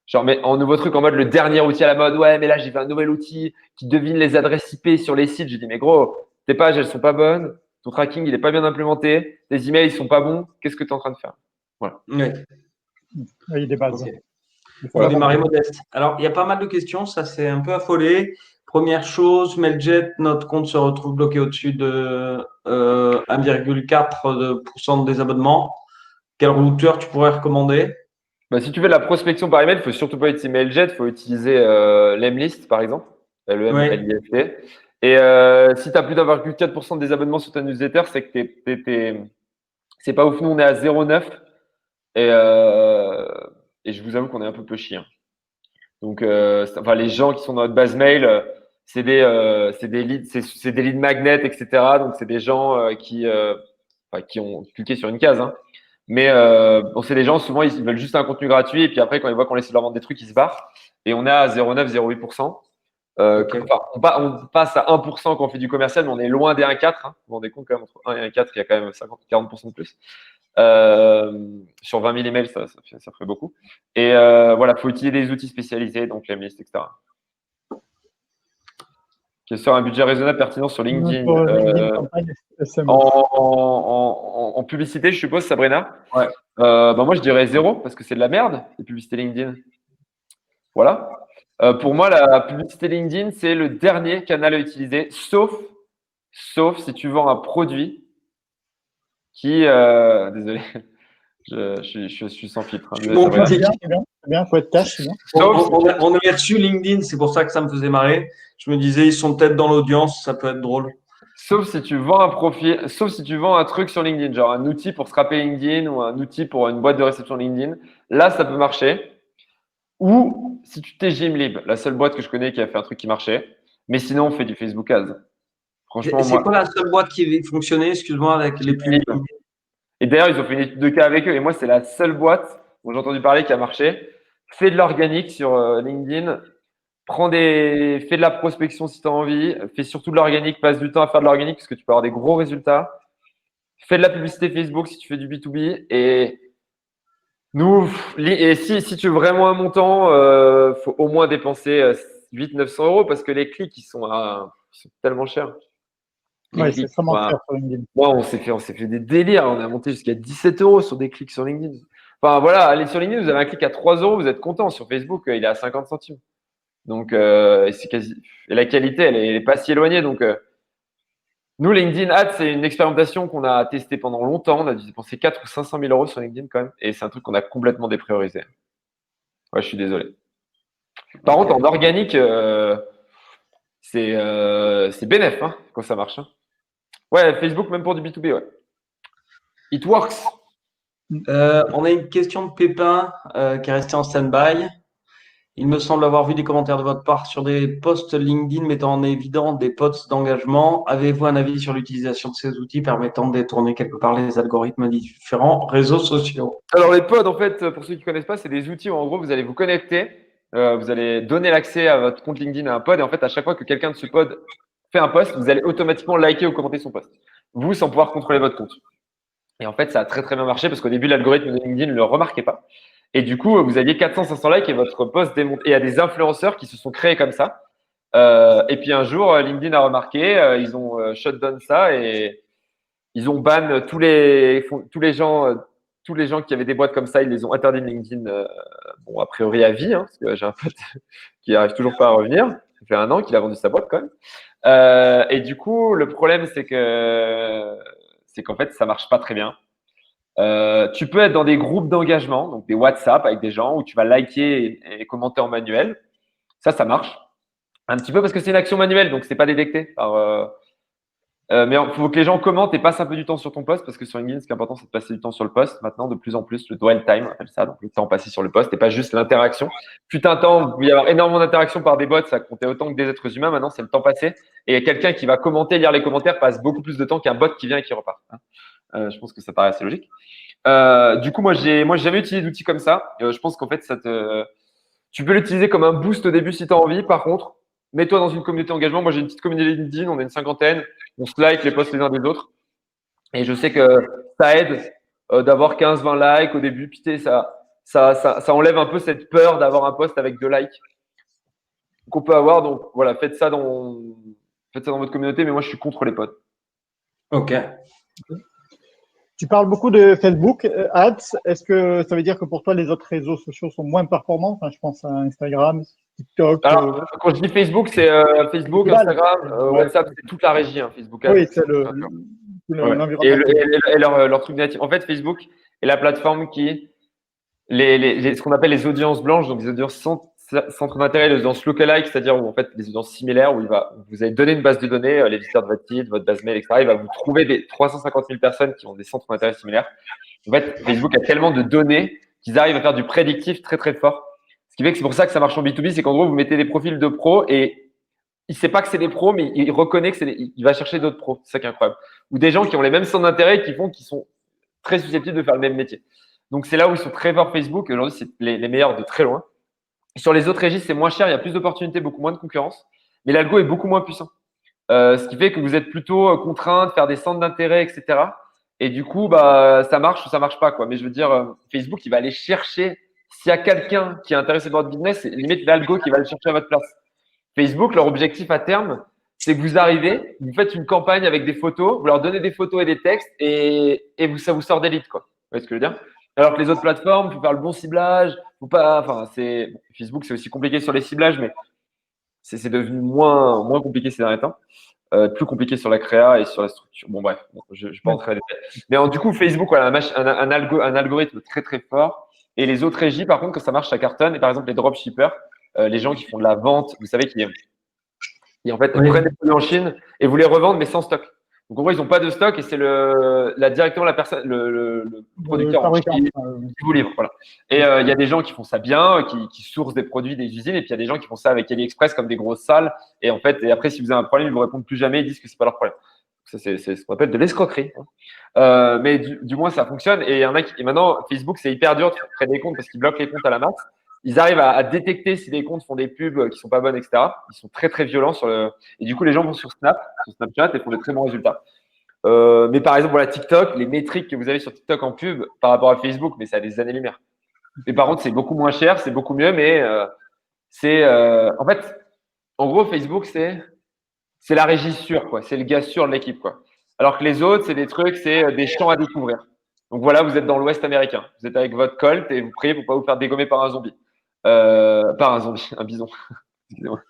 Genre, mais en nouveau truc en mode le dernier outil à la mode. Ouais, mais là, j'ai fait un nouvel outil qui devine les adresses IP sur les sites. Je dis, mais gros, tes pages, elles sont pas bonnes. Ton tracking, il est pas bien implémenté. Tes emails, ils sont pas bons. Qu'est-ce que tu es en train de faire? Voilà. Oui. Il y a des bases. Okay. Il faut démarrer modeste. Alors, il y a pas mal de questions. Ça s'est un peu affolé. Première chose, Mailjet, notre compte se retrouve bloqué au-dessus de 1,4% des abonnements. Quel routeur tu pourrais recommander? Bah, si tu fais de la prospection par email, il faut surtout pas utiliser Mailjet, il faut utiliser l'Emlist, par exemple, LEMLIST. Et si tu as plus d'1,4% des abonnements sur ta newsletter, c'est que c'est pas ouf. Nous, on est à 0,9 et je vous avoue qu'on est un peu chiant. Donc, enfin, les gens qui sont dans notre base mail, c'est des leads, c'est des leads magnets, etc. Donc, c'est des gens qui ont cliqué sur une case. Hein. Mais bon, c'est des gens, souvent, ils veulent juste un contenu gratuit. Et puis après, quand ils voient qu'on essaie de leur vendre des trucs, ils se barrent. Et on est à 0,9-0,8%. Ok. Enfin, on passe à 1% quand on fait du commercial, mais on est loin des 1,4. Hein. Vous vous rendez compte quand même, entre 1 et 1,4, il y a quand même 50-40% de plus. Sur 20 000 emails, ça ferait beaucoup. Et voilà, il faut utiliser des outils spécialisés, donc Lemlist, etc. Question, un budget raisonnable pertinent sur LinkedIn. Pour LinkedIn, campagne SMS. En publicité, je suppose, Sabrina. Ouais. Moi, je dirais 0 parce que c'est de la merde, les publicités LinkedIn. Voilà. Pour moi, la publicité LinkedIn, c'est le dernier canal à utiliser, sauf si tu vends un produit qui… désolé, je suis sans filtre. Hein, Bon, Sabrina. C'est bien, faut être cash, c'est bien. On est dessus LinkedIn, c'est pour ça que ça me faisait marrer. Je me disais, ils sont peut-être dans l'audience, ça peut être drôle. Sauf si tu vends un profil, sauf si tu vends un truc sur LinkedIn, genre un outil pour scraper LinkedIn ou un outil pour une boîte de réception LinkedIn. Là, ça peut marcher. Ou si tu t'es Gymlib, la seule boîte que je connais qui a fait un truc qui marchait. Mais sinon, on fait du Facebook Ads. Franchement, C'est moi, quoi la seule boîte qui fonctionnait, excuse-moi, avec les pubs? Gymlib. Et d'ailleurs, ils ont fait une étude de cas avec eux. Et moi, c'est la seule boîte dont j'ai entendu parler qui a marché. Fais de l'organique sur LinkedIn. Fais de la prospection si tu as envie. Fais surtout de l'organique. Passe du temps à faire de l'organique parce que tu peux avoir des gros résultats. Fais de la publicité Facebook si tu fais du B2B. Et nous, si tu veux vraiment un montant, faut au moins dépenser 800-900 euros parce que les clics, ils sont tellement chers. Les Oui, c'est clics, extrêmement cher sur LinkedIn. moi, on s'est fait des délires. On a monté jusqu'à 17 euros sur des clics sur LinkedIn. Enfin, voilà, allez sur LinkedIn, vous avez un clic à 3 euros, vous êtes content. Sur Facebook, il est à 50 centimes. Donc, et la qualité, elle est pas si éloignée. Donc, nous, LinkedIn Ads, c'est une expérimentation qu'on a testée pendant longtemps. On a dû dépenser 4 ou 500 000 euros sur LinkedIn quand même. Et c'est un truc qu'on a complètement dépriorisé. Ouais, je suis désolé. Par contre, en organique, c'est bénef hein, quand ça marche. Hein. Ouais, Facebook, même pour du B2B, ouais. It works. On a une question de Pépin qui est restée en stand-by. Il me semble avoir vu des commentaires de votre part sur des posts LinkedIn mettant en évidence des posts d'engagement. Avez-vous un avis sur l'utilisation de ces outils permettant de détourner quelque part les algorithmes des différents réseaux sociaux? Alors, les pods, en fait, pour ceux qui ne connaissent pas, c'est des outils où, en gros, vous allez vous connecter, vous allez donner l'accès à votre compte LinkedIn à un pod, et en fait, à chaque fois que quelqu'un de ce pod fait un post, vous allez automatiquement liker ou commenter son post. Vous, sans pouvoir contrôler votre compte. Et en fait, ça a très, très bien marché parce qu'au début, l'algorithme de LinkedIn ne le remarquait pas. Et du coup, vous aviez 400-500 likes et votre post démonte. Et il y a des influenceurs qui se sont créés comme ça. Et puis un jour, LinkedIn a remarqué, ils ont shutdown ça et ils ont ban tous les gens qui avaient des boîtes comme ça, ils les ont interdits de LinkedIn. Bon, a priori à vie, hein, parce que j'ai un pote qui arrive toujours pas à revenir. Ça fait 1 an qu'il a vendu sa boîte quand même. Et du coup, le problème, c'est qu'en fait, ça marche pas très bien. Tu peux être dans des groupes d'engagement, donc des WhatsApp avec des gens où tu vas liker et commenter en manuel. Ça marche. Un petit peu parce que c'est une action manuelle, donc c'est pas détecté par. Mais il faut que les gens commentent et passent un peu du temps sur ton post parce que sur LinkedIn, ce qui est important, c'est de passer du temps sur le post. Maintenant, de plus en plus, le dwell time, on appelle ça, donc le temps passé sur le post et pas juste l'interaction. Putain de temps, il pouvait y avoir énormément d'interactions par des bots, ça comptait autant que des êtres humains. Maintenant, c'est le temps passé. Et quelqu'un qui va commenter, lire les commentaires passe beaucoup plus de temps qu'un bot qui vient et qui repart. Je pense que ça paraît assez logique. Du coup, moi, j'ai jamais utilisé d'outils comme ça. Je pense qu'en fait, tu peux l'utiliser comme un boost au début si tu as envie. Par contre, mets-toi dans une communauté d'engagement. Moi, j'ai une petite communauté LinkedIn, on est une cinquantaine. On se like les posts les uns des autres. Et je sais que ça aide d'avoir 15-20 likes au début. Puis ça enlève un peu cette peur d'avoir un post avec 2 likes qu'on peut avoir. Donc voilà, faites ça dans votre communauté. Mais moi, je suis contre les pods. Ok. Tu parles beaucoup de Facebook Ads. Est-ce que ça veut dire que pour toi, les autres réseaux sociaux sont moins performants? Enfin, je pense à Instagram, TikTok. Alors, quand je dis Facebook, c'est Facebook, Instagram, WhatsApp, c'est toute la régie. Hein, Facebook Ads. Oui, c'est Ouais. l'environnement. Et leur truc natif. En fait, Facebook est la plateforme qui ce qu'on appelle les audiences blanches, donc les audiences centre d'intérêt, les audiences lookalike, c'est-à-dire où en fait les audiences similaires, où vous allez donner une base de données, les visiteurs de votre site, votre base mail, etc. Il va vous trouver des 350 000 personnes qui ont des centres d'intérêt similaires. En fait, Facebook a tellement de données qu'ils arrivent à faire du prédictif très très fort, ce Ce qui fait que c'est pour ça que ça marche en B2B, c'est qu'en gros, vous mettez des profils de pros et il ne sait pas que c'est des pros, mais il reconnaît que il va chercher d'autres pros. C'est ça qui est incroyable. Ou des gens qui ont les mêmes centres d'intérêt qui sont très susceptibles de faire le même métier. Donc, c'est là où ils sont très forts Facebook. Aujourd'hui, c'est les meilleurs de très loin. Sur les autres registres, c'est moins cher, il y a plus d'opportunités, beaucoup moins de concurrence, mais l'algo est beaucoup moins puissant. Ce qui fait que vous êtes plutôt contraint de faire des centres d'intérêt, etc. Et du coup, ça marche ou ça marche pas, quoi. Mais je veux dire, Facebook, il va aller chercher, s'il y a quelqu'un qui est intéressé par votre business, c'est limite l'algo qui va le chercher à votre place. Facebook, leur objectif à terme, c'est que vous arrivez, vous faites une campagne avec des photos, vous leur donnez des photos et des textes et ça vous sort des leads, quoi. Vous voyez ce que je veux dire? Alors que les autres plateformes, il faut faire le bon ciblage, faut pas, enfin, Facebook, c'est aussi compliqué sur les ciblages, mais c'est devenu moins compliqué ces derniers temps. Plus compliqué sur la créa et sur la structure. Bon, bref, je ne vais pas entrer dans les détails. Mais du coup, Facebook, voilà, un algorithme très, très fort. Et les autres régies, par contre, quand ça marche, ça cartonne. Et par exemple, les dropshippers, les gens qui font de la vente, vous savez, qui en fait prennent des produits en Chine et vous les revendent, mais sans stock. Donc, en gros, ils n'ont pas de stock et c'est directement la personne, le producteur en Chine qui vous livre. Voilà. Et il y a des gens qui font ça bien, qui sourcent des produits des usines, et puis il y a des gens qui font ça avec AliExpress comme des grosses salles. Et en fait, après, si vous avez un problème, ils vous répondent plus jamais, ils disent que c'est pas leur problème. Ça, c'est ce qu'on appelle de l'escroquerie. Mais du moins, ça fonctionne. Et maintenant, Facebook, c'est hyper dur de créer des comptes parce qu'ils bloquent les comptes à la masse. Ils arrivent à détecter si des comptes font des pubs qui sont pas bonnes, etc. Ils sont très, très violents et du coup, les gens vont sur Snapchat et font de très bons résultats. Mais par exemple, voilà, TikTok, les métriques que vous avez sur TikTok en pub par rapport à Facebook, mais ça a des années-lumière. Mais par contre, c'est beaucoup moins cher, c'est beaucoup mieux, mais en fait, en gros, Facebook, c'est la régie sûre, quoi. C'est le gars sûr de l'équipe, quoi. Alors que les autres, c'est des trucs, c'est des champs à découvrir. Donc voilà, vous êtes dans l'Ouest américain. Vous êtes avec votre Colt et vous priez pour pas vous faire dégommer par un zombie. Par un zombie, un bison. Excusez-moi.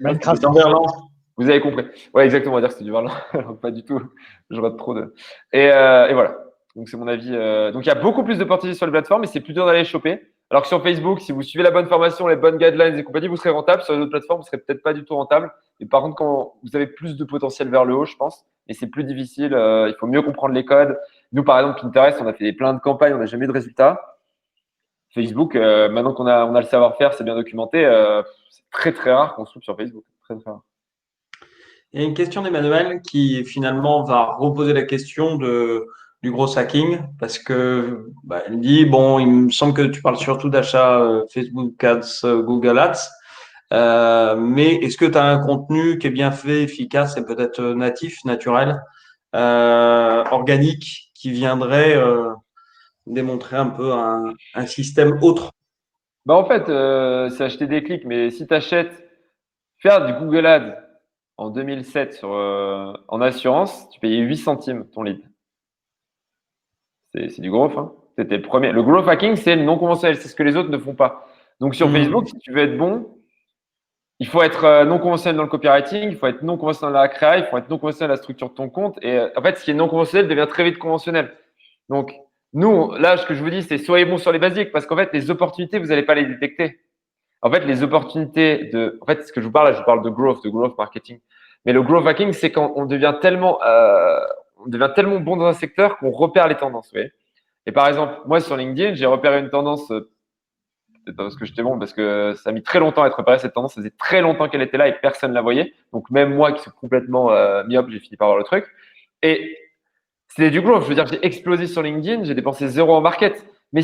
Minecraft. Vous avez compris. Ouais, exactement. On va dire que c'est du verlan. Pas du tout. Je rate trop de. Et voilà. Donc, c'est mon avis. Donc, il y a beaucoup plus d'opportunités sur les plateformes, mais c'est plus dur d'aller les choper. Alors que sur Facebook, si vous suivez la bonne formation, les bonnes guidelines et compagnie, vous serez rentable. Sur les autres plateformes, vous serez peut-être pas du tout rentable. Et par contre, quand vous avez plus de potentiel vers le haut, je pense, et c'est plus difficile, il faut mieux comprendre les codes. Nous, par exemple, Pinterest, on a fait plein de campagnes, on n'a jamais eu de résultats. Facebook, maintenant qu'on a le savoir-faire, c'est bien documenté, c'est très, très rare qu'on se trouve sur Facebook. Très, très rare. Il y a une question d'Emmanuel qui finalement va reposer la question du gros hacking parce que elle dit bon, il me semble que tu parles surtout d'achat Facebook Ads, Google Ads, mais est-ce que tu as un contenu qui est bien fait, efficace et peut-être natif, naturel, organique, qui viendrait démontrer un peu un système autre? En fait, c'est acheter des clics, mais si tu achètes, faire du Google Ads en 2007 en assurance, tu payais 8 centimes ton lead. C'est du growth. Hein. C'était le premier. Le growth hacking, c'est le non conventionnel. C'est ce que les autres ne font pas. Donc, sur Facebook, si tu veux être bon, il faut être non conventionnel dans le copywriting, il faut être non conventionnel dans la créa, il faut être non conventionnel dans la structure de ton compte. Et en fait, ce qui est non conventionnel devient très vite conventionnel. Donc, nous, là, ce que je vous dis, c'est soyez bons sur les basiques parce qu'en fait, les opportunités, vous n'allez pas les détecter. En fait, les opportunités ce que je vous parle là, je vous parle de growth marketing. Mais le growth hacking, c'est quand on devient tellement bon dans un secteur qu'on repère les tendances. Vous voyez. Et par exemple, moi, sur LinkedIn, j'ai repéré une tendance, peut-être pas parce que j'étais bon, parce que ça a mis très longtemps à être repéré, cette tendance. Ça faisait très longtemps qu'elle était là et personne ne la voyait. Donc, même moi qui suis complètement myope, j'ai fini par voir le truc. Et c'est du growth. Je veux dire, j'ai explosé sur LinkedIn, j'ai dépensé 0 en market. Mais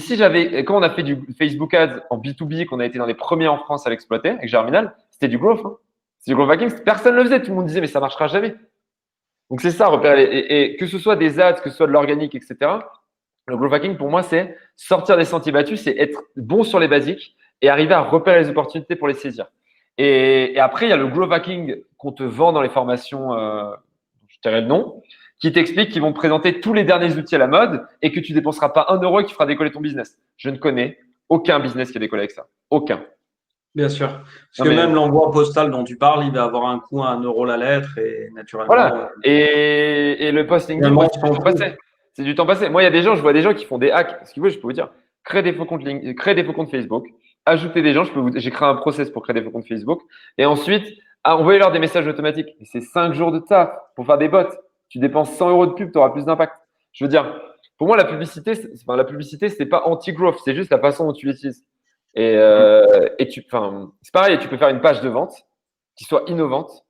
quand on a fait du Facebook Ads en B2B, qu'on a été dans les premiers en France à l'exploiter avec Germinal, c'était du growth. Hein. C'est du growth hacking. Personne ne le faisait. Tout le monde disait, mais ça marchera jamais. Donc, c'est ça, repérer. Et que ce soit des ads, que ce soit de l'organique, etc. Le growth hacking, pour moi, c'est sortir des sentiers battus, c'est être bon sur les basiques et arriver à repérer les opportunités pour les saisir. Et après, il y a le growth hacking qu'on te vend dans les formations, je dirais le nom, qui t'explique qu'ils vont te présenter tous les derniers outils à la mode et que tu dépenseras pas 1 euro et qui fera décoller ton business. Je ne connais aucun business qui a décollé avec ça. Aucun. Bien sûr. Parce que même l'envoi postal dont tu parles, il va avoir un coût à 1 euro la lettre et naturellement. Voilà. Et le post LinkedIn, c'est du temps passé. C'est du temps passé. Moi, il y a des gens, je vois des gens qui font des hacks. Ce que je peux vous dire, créer des faux comptes LinkedIn, créer des faux comptes Facebook, ajouter des gens. J'ai créé un process pour créer des faux comptes Facebook. Et ensuite, envoyer-leur des messages automatiques. Et c'est 5 jours de taf pour faire des bots. Tu dépenses 100 euros de pub, tu auras plus d'impact. Je veux dire, pour moi, la publicité, c'est pas anti-growth, c'est juste la façon dont tu l'utilises. Et c'est pareil, tu peux faire une page de vente qui soit innovante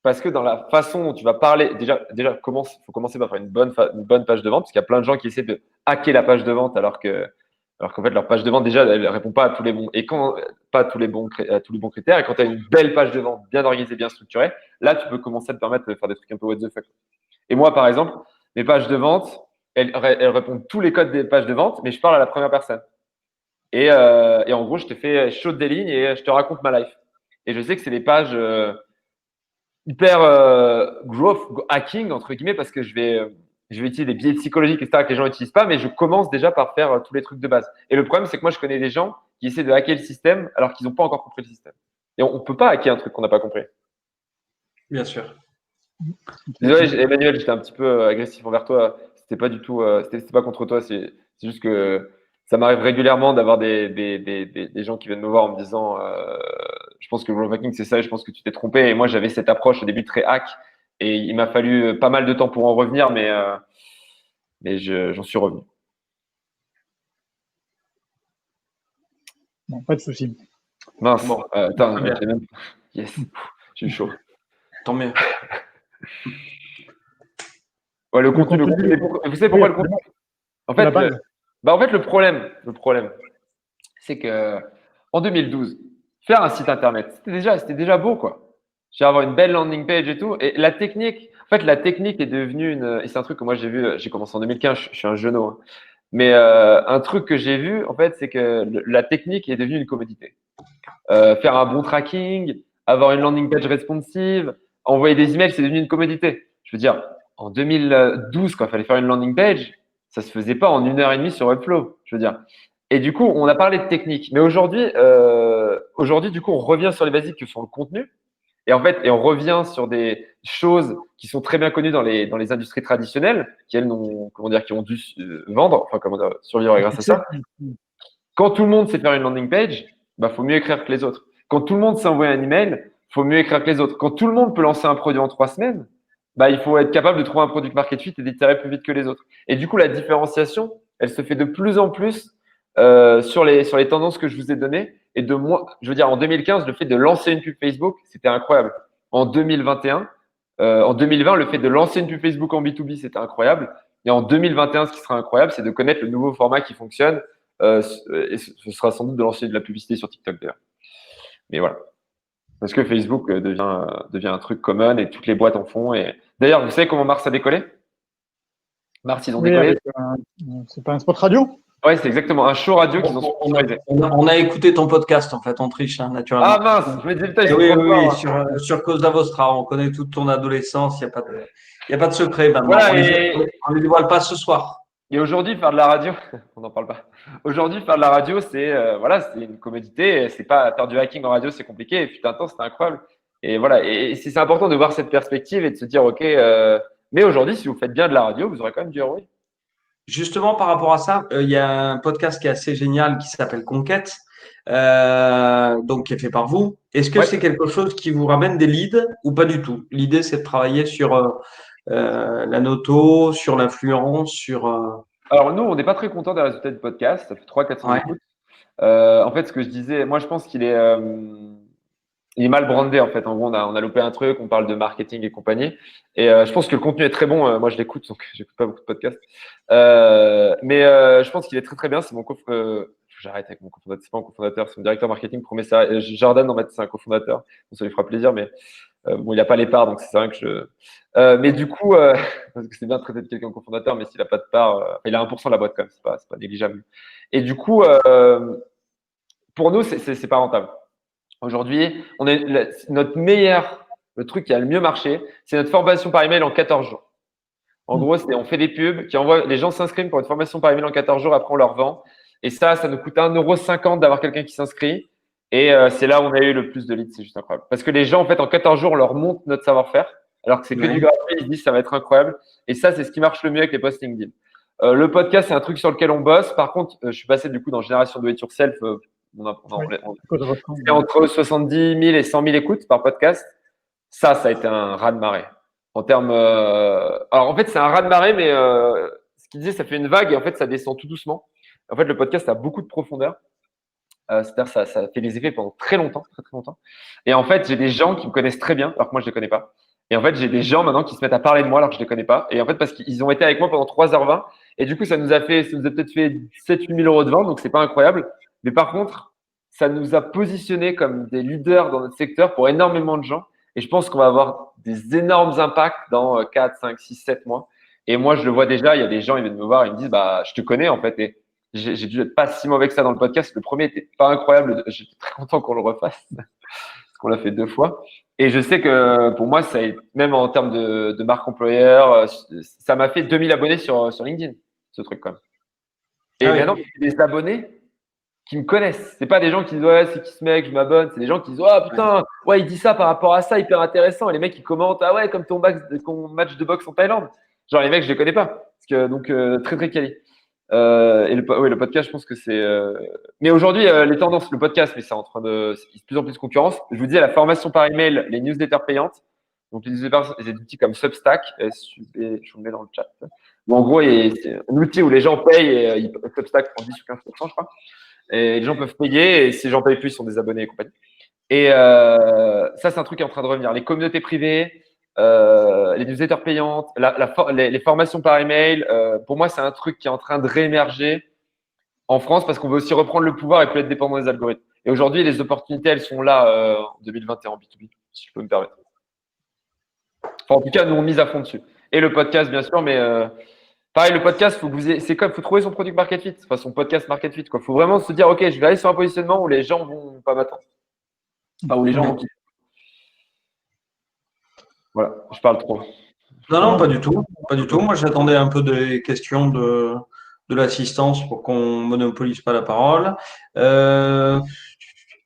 parce que dans la façon dont tu vas parler, déjà, faut commencer par faire une bonne page de vente parce qu'il y a plein de gens qui essaient de hacker la page de vente alors qu'en fait, leur page de vente, déjà, elle répond pas à tous les bons, pas à tous les bons critères. Et quand tu as une belle page de vente bien organisée, bien structurée, là, tu peux commencer à te permettre de faire des trucs un peu what the fuck. Et moi, par exemple, mes pages de vente, elles répondent tous les codes des pages de vente, mais je parle à la première personne. Et en gros, je te fais chaude des lignes et je te raconte ma life. Et je sais que c'est des pages hyper growth hacking, entre guillemets, parce que je vais utiliser des biais psychologiques, etc., que les gens n'utilisent pas, mais je commence déjà par faire tous les trucs de base. Et le problème, c'est que moi, je connais des gens qui essaient de hacker le système alors qu'ils n'ont pas encore compris le système. Et on ne peut pas hacker un truc qu'on n'a pas compris. Bien sûr. Désolé, Emmanuel, j'étais un petit peu agressif envers toi. C'était pas du tout, c'était pas contre toi. C'est juste que ça m'arrive régulièrement d'avoir des gens qui viennent me voir en me disant, je pense que le growth hacking c'est ça, et je pense que tu t'es trompé. Et moi, j'avais cette approche au début très hack, et il m'a fallu pas mal de temps pour en revenir, mais j'en suis revenu. Bon, pas de souci. Mince. Bon. Attends, yes, je suis chaud. Tant mieux. Ouais, le contenu. Vous savez pourquoi le contenu? En fait, le problème, c'est que en 2012, faire un site internet, c'était déjà beau, quoi. J'ai avoir une belle landing page et tout. Et la technique est devenue et c'est un truc que moi j'ai vu, j'ai commencé en 2015, je suis un jeuneau, hein. Mais un truc que j'ai vu, en fait, c'est que la technique est devenue une commodité. Faire un bon tracking, avoir une landing page responsive, envoyer des emails, c'est devenu une commodité. Je veux dire, en 2012, quand il fallait faire une landing page, ça se faisait pas en 1 heure et demie sur Webflow. Je veux dire. Et du coup, on a parlé de technique. Mais aujourd'hui, du coup, on revient sur les basiques que sont le contenu. Et en fait, on revient sur des choses qui sont très bien connues dans les industries traditionnelles, qui elles qui ont dû vendre, survivre grâce à ça. Quand tout le monde sait faire une landing page, bah, faut mieux écrire que les autres. Quand tout le monde sait envoyer un email, faut mieux écrire que les autres. Quand tout le monde peut lancer un produit en 3 semaines, bah, il faut être capable de trouver un produit market fit et d'itérer plus vite que les autres. Et du coup, la différenciation, elle se fait de plus en plus sur les tendances que je vous ai données. Et je veux dire, en 2015, le fait de lancer une pub Facebook, c'était incroyable. En 2021, en 2020, le fait de lancer une pub Facebook en B2B, c'était incroyable. Et en 2021, ce qui sera incroyable, c'est de connaître le nouveau format qui fonctionne. Et ce sera sans doute de lancer de la publicité sur TikTok d'ailleurs. Mais voilà. Parce que Facebook devient un truc commun et toutes les boîtes en font. Et d'ailleurs, vous savez comment Mars a décollé? Mars, ils ont décollé. C'est pas un spot radio? Ouais, c'est exactement un show radio qu'ils ont sponsorisé. On a écouté ton podcast, en fait, on triche, hein, naturellement. Ah mince, je me disais, putain, oui, sur Cause d'Avostra, on connaît toute ton adolescence, il n'y a pas de secret maintenant. Voilà, on ne les dévoile pas ce soir. Et aujourd'hui, faire de la radio, on n'en parle pas. Aujourd'hui, faire de la radio, c'est une commodité. C'est pas faire du hacking en radio, c'est compliqué. Et puis un temps, c'était incroyable. Et voilà, et c'est important de voir cette perspective et de se dire, ok, mais aujourd'hui, si vous faites bien de la radio, vous aurez quand même du ROI. Justement, par rapport à ça, il y a un podcast qui est assez génial qui s'appelle Conquête, donc qui est fait par vous. Est-ce que c'est quelque chose qui vous ramène des leads ou pas du tout? L'idée, c'est de travailler sur la noto, sur l'influence, sur… Alors, nous, on n'est pas très content des résultats du podcast. Ça fait 300-400 écoutes. En fait, ce que je disais, moi, je pense qu'il est mal brandé, en fait. En gros, on a loupé un truc, on parle de marketing et compagnie. Et je pense que le contenu est très bon. Moi, je l'écoute, donc j'écoute pas beaucoup de podcasts. Mais je pense qu'il est très, très bien. C'est mon j'arrête avec mon cofondateur. C'est pas mon cofondateur, c'est mon directeur marketing. Promet ça. Jordan, en fait, c'est un cofondateur. Donc, ça lui fera plaisir, mais bon, il n'a pas les parts, donc c'est vrai que mais du coup, parce que c'est bien de traiter de quelqu'un cofondateur, mais s'il n'a pas de part, il a 1% de la boîte quand même, c'est pas négligeable. Et du coup, pour nous, c'est pas rentable. Aujourd'hui, le truc qui a le mieux marché, c'est notre formation par email en 14 jours. En gros, on fait des pubs les gens s'inscrivent pour une formation par email en 14 jours, après on leur vend. Et ça nous coûte 1,50 € d'avoir quelqu'un qui s'inscrit. Et c'est là où on a eu le plus de leads, c'est juste incroyable. Parce que les gens, en fait, en 14 jours, on leur montre notre savoir-faire, alors que c'est que du gratuit, ils se disent ça va être incroyable. Et ça, c'est ce qui marche le mieux avec les posts LinkedIn. Le podcast, c'est un truc sur lequel on bosse. Par contre, je suis passé du coup dans Génération Do It Yourself. C'est entre 70 000 et 100 000 écoutes par podcast. Ça a été un raz-de-marée. En termes, alors en fait, c'est un raz-de-marée, mais ce qu'il disait, ça fait une vague et en fait, ça descend tout doucement. En fait, le podcast a beaucoup de profondeur. C'est-à-dire ça fait des effets pendant très longtemps, très très longtemps. Et en fait, j'ai des gens qui me connaissent très bien, alors que moi je les connais pas. Et en fait, j'ai des gens maintenant qui se mettent à parler de moi alors que je les connais pas. Et en fait, parce qu'ils ont été avec moi pendant 3h20. Et du coup, ça nous a peut-être fait 7-8 000 euros de vente, donc c'est pas incroyable. Mais par contre, ça nous a positionnés comme des leaders dans notre secteur pour énormément de gens. Et je pense qu'on va avoir des énormes impacts dans 4, 5, 6, 7 mois. Et moi, je le vois déjà, il y a des gens, ils viennent me voir, ils me disent, bah, je te connais en fait. Et j'ai dû être pas si mauvais que ça dans le podcast. Le premier était pas incroyable. J'étais très content qu'on le refasse parce qu'on l'a fait 2 fois. Et je sais que pour moi, même en termes de marque employeur, ça m'a fait 2000 abonnés sur LinkedIn, ce truc quand même. Et Ah oui. maintenant, c'est des abonnés qui me connaissent. C'est pas des gens qui disent ouais, c'est qui ce mec, je m'abonne. C'est des gens qui disent oh putain, ouais, il dit ça par rapport à ça, hyper intéressant. Et les mecs qui commentent ah ouais, comme ton match de boxe en Thaïlande. Genre les mecs, je les connais pas. Parce que donc très très quali. Et le podcast, je pense que c'est. Mais aujourd'hui, les tendances, le podcast, mais c'est en train de plus en plus de concurrence. Je vous dis, la formation par email, les newsletters payantes. Donc les newsletters, c'est des outils comme Substack. Je vous le mets dans le chat. Bon, en gros, c'est un outil où les gens payent et Substack prend 10 ou 15%, je crois. Et les gens peuvent payer, et si les gens payent plus, ils sont des abonnés et compagnie. Et ça, c'est un truc qui est en train de revenir. Les communautés privées, les newsletters payantes, les formations par email, pour moi, c'est un truc qui est en train de réémerger en France parce qu'on veut aussi reprendre le pouvoir et plus être dépendant des algorithmes. Et aujourd'hui, les opportunités, elles sont là en 2021 en B2B, si je peux me permettre. Enfin, en tout cas, nous, on mise à fond dessus. Et le podcast, bien sûr, mais pareil, le podcast, faut trouver son product market fit, enfin son podcast market fit. Il faut vraiment se dire, OK, je vais aller sur un positionnement où les gens vont pas m'attendre. Enfin, où les gens vont quitter. Voilà, je parle trop. Non, pas du tout. Pas du tout. Moi, j'attendais un peu des questions de l'assistance pour qu'on monopolise pas la parole.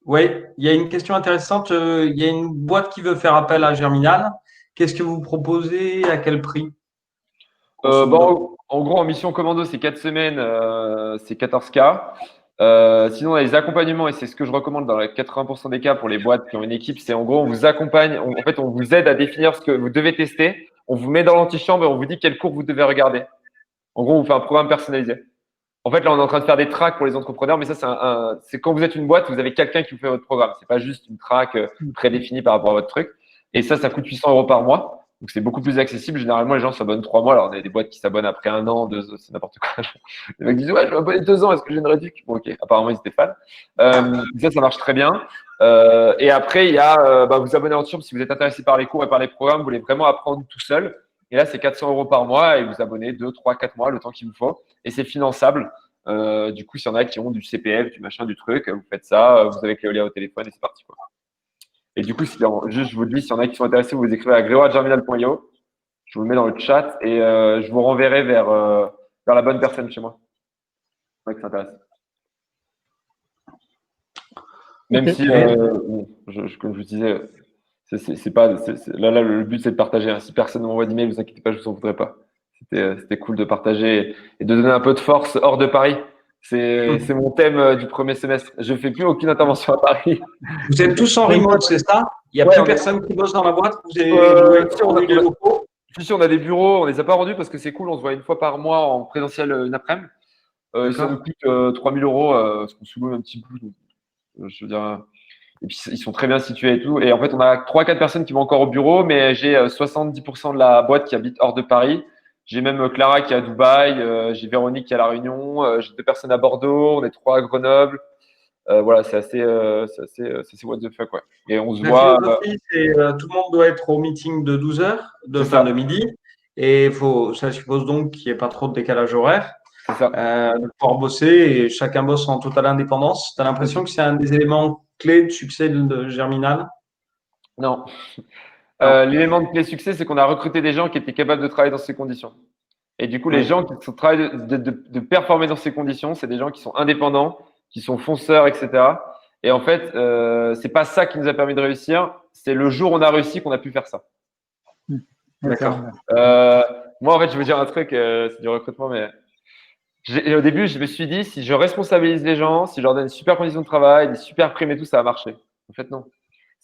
Oui, il y a une question intéressante. Il y a une boîte qui veut faire appel à Germinal. Qu'est-ce que vous proposez? À quel prix? En gros, en mission commando, c'est 4 semaines, c'est 14K. Sinon, on a les accompagnements, et c'est ce que je recommande dans les 80% des cas pour les boîtes qui ont une équipe. C'est en gros, on vous accompagne, en fait, on vous aide à définir ce que vous devez tester. On vous met dans l'antichambre et on vous dit quel cours vous devez regarder. En gros, on vous fait un programme personnalisé. En fait, là, on est en train de faire des tracks pour les entrepreneurs, mais ça, c'est quand vous êtes une boîte, vous avez quelqu'un qui vous fait votre programme. C'est pas juste une track prédéfinie par rapport à votre truc. Et ça coûte 800 euros par mois. Donc, c'est beaucoup plus accessible. Généralement, les gens s'abonnent 3 mois. Alors, on a des boîtes qui s'abonnent après 1 an, 2 ans, c'est n'importe quoi. Les mecs disent, ouais, je vais m'abonner 2 ans. Est-ce que j'ai une réduction? Bon, OK. Apparemment, ils étaient fans. Ça marche très bien. Et après, il y a, vous abonnez en chambre si vous êtes intéressé par les cours et par les programmes, vous voulez vraiment apprendre tout seul. Et là, c'est 400 euros par mois et vous abonnez 2, 3, 4 mois, le temps qu'il vous faut. Et c'est finançable. Du coup, s'il y en a qui ont du CPF, du machin, du truc, vous faites ça, vous avez Cléolia au téléphone et c'est parti, quoi. Et du coup, juste, je vous le dis, s'il y en a qui sont intéressés, vous écrivez à grégoiregerminal.io. Je vous le mets dans le chat et je vous renverrai vers la bonne personne chez moi. Ouais, que ça intéresse. Même si, comme je vous disais, là, le but, c'est de partager. Hein. Si personne ne m'envoie d'email, ne vous inquiétez pas, je ne vous en voudrais pas. C'était cool de partager et de donner un peu de force hors de Paris. C'est mon thème du premier semestre. Je ne fais plus aucune intervention à Paris. Vous êtes tous en remote, c'est ça? Il n'y a plus personne qui bosse dans la boîte? Vous avez on a des bureaux, on ne les a pas rendus parce que c'est cool, on se voit une fois par mois en présentiel une après-midi. Ça nous coûte 3 000 euros parce qu'on sous-loue un petit peu. Donc, je veux dire, et puis ils sont très bien situés et tout. Et en fait, on a 3-4 personnes qui vont encore au bureau, mais j'ai 70% de la boîte qui habite hors de Paris. J'ai même Clara qui est à Dubaï, j'ai Véronique qui est à La Réunion, j'ai 2 personnes à Bordeaux, on est 3 à Grenoble. Voilà, c'est assez what the fuck, ouais. Et on se voit. Philosophie, c'est tout le monde doit être au meeting de 12 heures, de midi. Et ça suppose donc qu'il n'y ait pas trop de décalage horaire. C'est ça. De pouvoir bosser et chacun bosse en totale indépendance. Tu as l'impression que c'est un des éléments clés de succès de Germinal? Non. L'élément de clé succès, c'est qu'on a recruté des gens qui étaient capables de travailler dans ces conditions. Et du coup, les gens qui sont de performer dans ces conditions, c'est des gens qui sont indépendants, qui sont fonceurs, etc. Et en fait, c'est pas ça qui nous a permis de réussir. C'est le jour où on a réussi qu'on a pu faire ça. D'accord. Moi, en fait, je veux dire un truc, c'est du recrutement, mais au début, je me suis dit, si je responsabilise les gens, si je leur donne une super condition de travail, des super primes et tout, ça va marcher. En fait, non.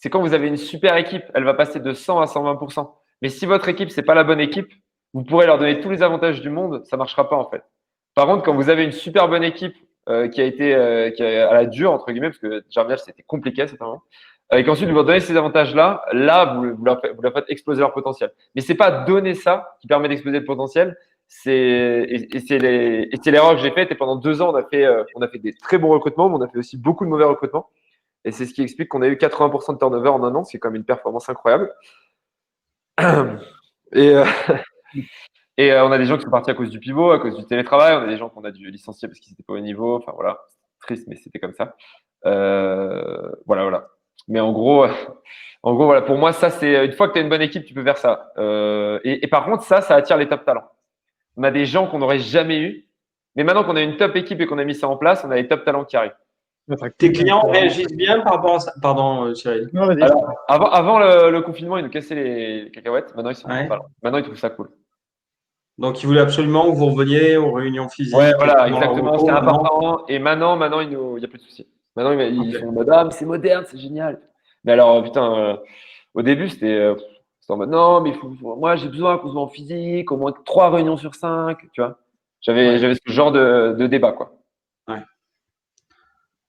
C'est quand vous avez une super équipe, elle va passer de 100 à 120%. Mais si votre équipe, c'est pas la bonne équipe, vous pourrez leur donner tous les avantages du monde, ça marchera pas, en fait. Par contre, quand vous avez une super bonne équipe qui a à la dure, entre guillemets, parce que Germinal, c'était compliqué, c'est vraiment. Et qu'ensuite, vous leur donnez ces avantages-là, là, vous leur faites exploser leur potentiel. Mais c'est pas donner ça qui permet d'exploser le potentiel. C'est l'erreur que j'ai faite. Et pendant 2 ans, on a fait des très bons recrutements, mais on a fait aussi beaucoup de mauvais recrutements. Et c'est ce qui explique qu'on a eu 80% de turnover en un an, ce qui est quand même une performance incroyable. Et, on a des gens qui sont partis à cause du pivot, à cause du télétravail. On a des gens qu'on a dû licencier parce qu'ils n'étaient pas au niveau. Enfin voilà, triste, mais c'était comme ça. Voilà. Mais en gros, voilà, pour moi, ça, c'est une fois que tu as une bonne équipe, tu peux faire ça. Et par contre, ça attire les top talents. On a des gens qu'on n'aurait jamais eu. Mais maintenant qu'on a une top équipe et qu'on a mis ça en place, on a les top talents qui arrivent. Tes clients réagissent bien par rapport à ça? Pardon, Cyril. Non, vas-y. Alors, avant le confinement, ils nous cassaient les cacahuètes. Maintenant, ils sont Ouais. talents. Maintenant, ils trouvent ça cool. Donc, ils voulaient absolument que vous reveniez aux réunions physiques. Ouais, voilà, dans leur exactement. locaux, C'est maintenant. important. Et maintenant, il n'y a plus de soucis. Maintenant, ils sont en mode, ah, mais c'est moderne, c'est génial. Mais alors, putain, au début, c'était en mode, non, mais moi, j'ai besoin qu'on se voit en physique, au moins 3 réunions sur 5, tu vois. J'avais ce genre de débat, quoi. Ouais.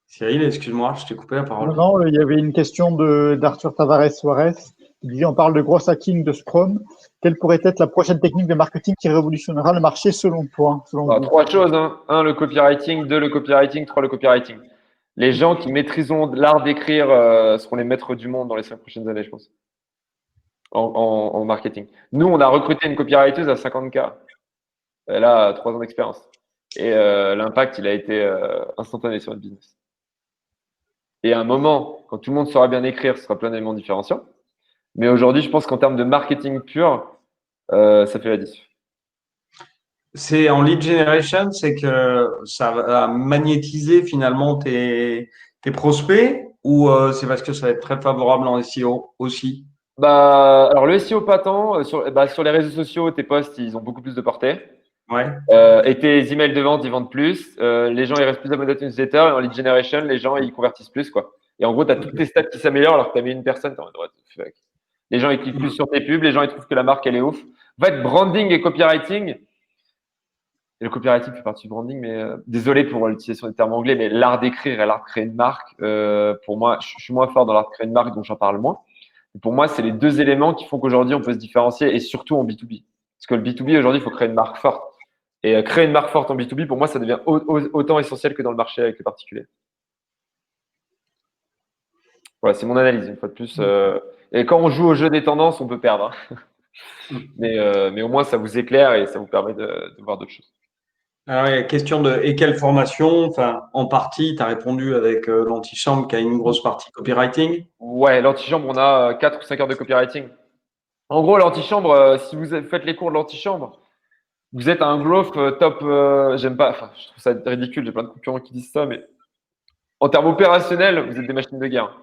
Cyril, excuse-moi, je t'ai coupé la parole. Non, il y avait une question d'Arthur Tavares Suarez qui disait on parle de gros hacking de Scrum. Quelle pourrait être la prochaine technique de marketing qui révolutionnera le marché selon toi, selon vous? 3 choses, hein. 1, le copywriting. 2, le copywriting. 3, le copywriting. Les gens qui maîtriseront l'art d'écrire seront les maîtres du monde dans les 5 prochaines années, je pense, en marketing. Nous, on a recruté une copywriteuse à 50K. Elle a 3 ans d'expérience. Et l'impact, il a été instantané sur notre business. Et à un moment, quand tout le monde saura bien écrire, ce sera plein d'éléments différenciants. Mais aujourd'hui, je pense qu'en termes de marketing pur, ça fait la diff. C'est en lead generation, c'est que ça va magnétiser finalement tes prospects ou c'est parce que ça va être très favorable en SEO aussi? Alors le SEO pas tant. Sur les réseaux sociaux, tes posts, ils ont beaucoup plus de portée. Ouais. Et tes emails de vente, ils vendent plus. Les gens, ils restent plus abonnés à ton newsletter. Et en lead generation, les gens, ils convertissent plus, quoi. Et en gros, tu as toutes tes stats qui s'améliorent alors que tu as mis une personne. Les gens, ils cliquent plus sur tes pubs. Les gens, ils trouvent que la marque, elle est ouf. En fait, branding et copywriting. Et le copywriting fait partie du branding, mais désolé pour l'utilisation des termes anglais, mais l'art d'écrire et l'art de créer une marque, pour moi, je suis moins fort dans l'art de créer une marque, donc j'en parle moins. Pour moi, c'est les 2 éléments qui font qu'aujourd'hui, on peut se différencier, et surtout en B2B. Parce que le B2B, aujourd'hui, il faut créer une marque forte. Et créer une marque forte en B2B, pour moi, ça devient autant essentiel que dans le marché avec les particuliers. Voilà, c'est mon analyse, une fois de plus. Et quand on joue au jeu des tendances, on peut perdre. Mais au moins, ça vous éclaire et ça vous permet de voir d'autres choses. Alors, il y a question de et quelle formation? Enfin, en partie, tu as répondu avec l'antichambre qui a une grosse partie copywriting. Ouais, l'antichambre, on a 4 ou 5 heures de copywriting. En gros, l'antichambre, si vous faites les cours de l'antichambre, vous êtes un growth top. J'aime pas, enfin, je trouve ça ridicule, j'ai plein de concurrents qui disent ça, mais en termes opérationnels, vous êtes des machines de guerre.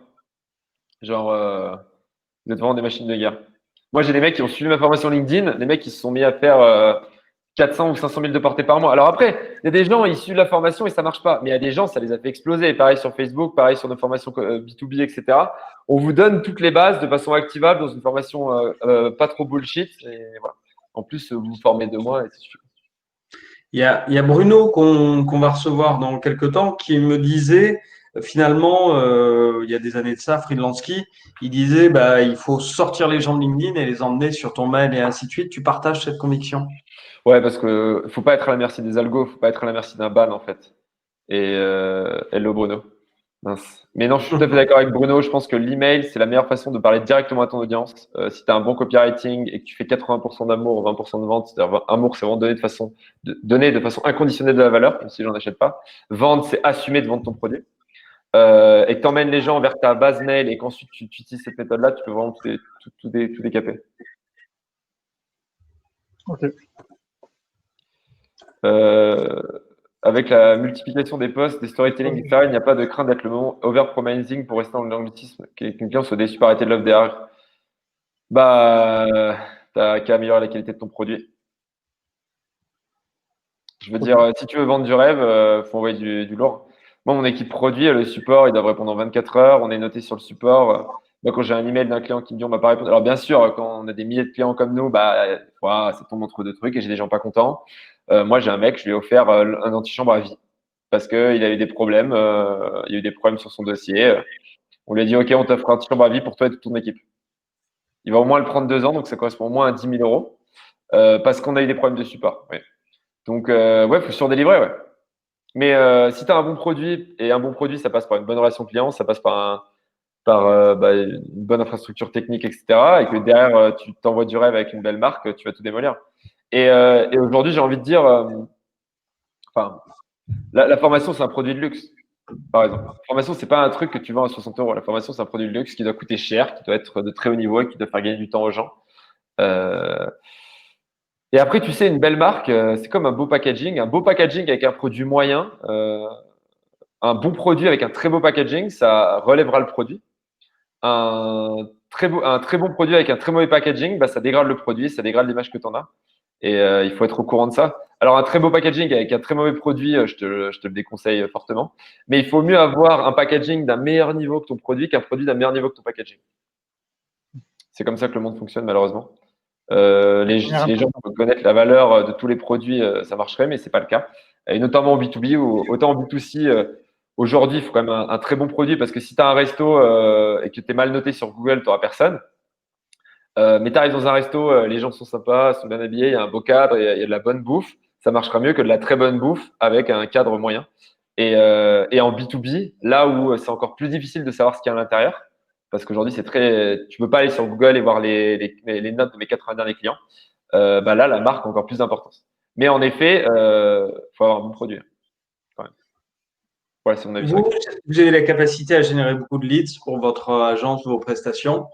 Genre, vous êtes vraiment des machines de guerre. Moi, j'ai des mecs qui ont suivi ma formation LinkedIn, des mecs qui se sont mis à faire 400 ou 500 000 de portée par mois. Alors après, il y a des gens, ils suivent la formation et ça marche pas. Mais il y a des gens, ça les a fait exploser. Pareil sur Facebook, pareil sur nos formations B2B, etc. On vous donne toutes les bases de façon activable dans une formation pas trop bullshit. Et voilà. En plus, vous vous formez 2 mois et c'est suffisant. Il y a Bruno qu'on va recevoir dans quelques temps qui me disait finalement, il y a des années de ça, Freelansky, il disait bah, il faut sortir les gens de LinkedIn et les emmener sur ton mail et ainsi de suite. Tu partages cette conviction? Ouais, parce que faut pas être à la merci des algos, faut pas être à la merci d'un ban en fait. Et hello Bruno. Mince. Mais non, je suis tout à fait d'accord avec Bruno. Je pense que l'email, c'est la meilleure façon de parler directement à ton audience. Si tu as un bon copywriting et que tu fais 80% d'amour, 20% de vente, c'est-à-dire amour, c'est vraiment donner de façon inconditionnelle de la valeur, même si j'en achète pas. Vendre, c'est assumer de vendre ton produit. Et que tu emmènes les gens vers ta base mail et qu'ensuite tu utilises cette méthode-là, tu peux vraiment tout décaper. Ok. Avec la multiplication des posts, des storytelling, etc., il n'y a pas de crainte d'être le moment over-promising pour rester dans l'anglicisme, qu'un client soit déçu par arrêter de l'offre derrière. T'as qu'à améliorer la qualité de ton produit. Je veux dire, si tu veux vendre du rêve, faut envoyer du lourd. Moi, mon équipe produit, le support, il doit répondre en 24 heures. On est noté sur le support. Moi, quand j'ai un email d'un client qui me dit on m'a pas répondu. Alors, bien sûr, quand on a des milliers de clients comme nous, ça tombe entre 2 trucs et j'ai des gens pas contents. Moi, j'ai un mec, je lui ai offert un antichambre à vie. parce qu'il a eu des problèmes. Il y a eu des problèmes sur son dossier. On lui a dit, OK, on t'offre un chambre à vie pour toi et toute ton équipe. Il va au moins le prendre 2 ans, donc ça correspond au moins à 10 000 euros, parce qu'on a eu des problèmes de support. Oui. Donc, ouais, faut surdélivrer, ouais. Mais si tu as un bon produit, et un bon produit, ça passe par une bonne relation client, ça passe par une bonne infrastructure technique, etc. Et que derrière, tu t'envoies du rêve avec une belle marque, tu vas tout démolir. Et aujourd'hui, j'ai envie de dire, enfin, la formation, c'est un produit de luxe, par exemple. La formation, c'est pas un truc que tu vends à 60 euros. La formation, c'est un produit de luxe qui doit coûter cher, qui doit être de très haut niveau et qui doit faire gagner du temps aux gens. Euh, et après, tu sais, une belle marque, c'est comme un beau packaging. Un beau packaging avec un produit moyen, un bon produit avec un très beau packaging, ça relèvera le produit. Un très bon produit avec un très mauvais packaging, bah, ça dégrade le produit, ça dégrade l'image que tu en as. Et il faut être au courant de ça. Alors, un très beau packaging avec un très mauvais produit, je te le déconseille fortement. Mais il faut mieux avoir un packaging d'un meilleur niveau que ton produit qu'un produit d'un meilleur niveau que ton packaging. C'est comme ça que le monde fonctionne, malheureusement. Si les gens peuvent connaître la valeur de tous les produits, ça marcherait, mais c'est pas le cas. Et notamment en B2B ou autant en B2C, aujourd'hui, il faut quand même un très bon produit parce que si tu as un resto et que tu es mal noté sur Google, tu n'auras personne. Mais tu arrives dans un resto, les gens sont sympas, sont bien habillés, il y a un beau cadre, il y a de la bonne bouffe. Ça marchera mieux que de la très bonne bouffe avec un cadre moyen. Et en B2B, là où c'est encore plus difficile de savoir ce qu'il y a à l'intérieur, parce qu'aujourd'hui, tu peux pas aller sur Google et voir les notes de mes 80 derniers clients. Bah là, la marque a encore plus d'importance. Mais en effet, faut avoir un bon produit, quand même. Voilà, c'est mon avis. Vous avez la capacité à générer beaucoup de leads pour votre agence, vos prestations,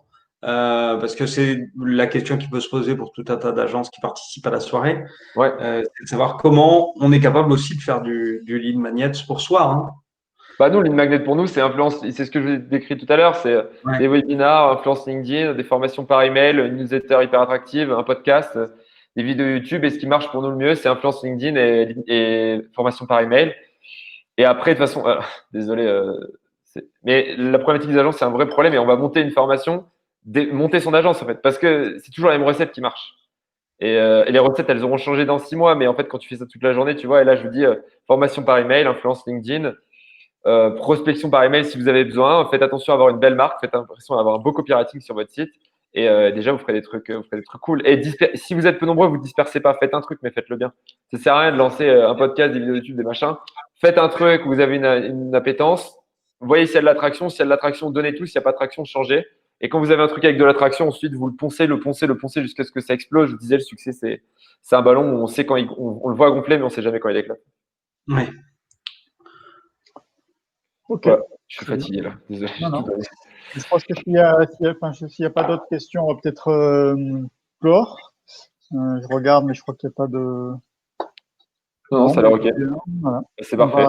parce que c'est la question qui peut se poser pour tout un tas d'agences qui participent à la soirée. Ouais. C'est de savoir comment on est capable aussi de faire du lead magnet pour soi. Hein. Bah nous, lead magnet pour nous, c'est influence. C'est ce que je vous ai décrit tout à l'heure. C'est des webinars, influence LinkedIn, des formations par email, une newsletter hyper attractive, un podcast, des vidéos YouTube. Et ce qui marche pour nous le mieux, c'est influence LinkedIn et formation par email. Et après, de toute façon, désolé, mais la problématique des agences, c'est un vrai problème. Et on va monter une formation, monter son agence en fait, parce que c'est toujours la même recette qui marche. Et les recettes, elles auront changé dans 6 mois. Mais en fait, quand tu fais ça toute la journée, tu vois. Et là, je vous dis formation par email, influence LinkedIn. Prospection par email si vous avez besoin. Faites attention à avoir une belle marque. Faites attention à avoir un beau copywriting sur votre site. Et déjà, vous ferez des trucs cool. Et si vous êtes peu nombreux, vous dispersez pas. Faites un truc, mais faites-le bien. Ça sert à rien de lancer un podcast, des vidéos YouTube, des machins. Faites un truc où vous avez une appétence. Voyez s'il y a de l'attraction. S'il y a de l'attraction, donnez tout. S'il n'y a pas d'attraction, changez. Et quand vous avez un truc avec de l'attraction, ensuite, vous le poncez jusqu'à ce que ça explose. Je vous disais, le succès, c'est un ballon où on sait quand on le voit gonfler, mais on ne sait jamais quand il éclate. Oui. Ok. Ouais, je suis fatigué là. Désolé. Non. Je pense que s'il n'y a pas d'autres questions, on va peut-être clore. Je regarde, mais je crois qu'il n'y a pas de. Non, ça a l'air ok. Voilà. C'est parfait.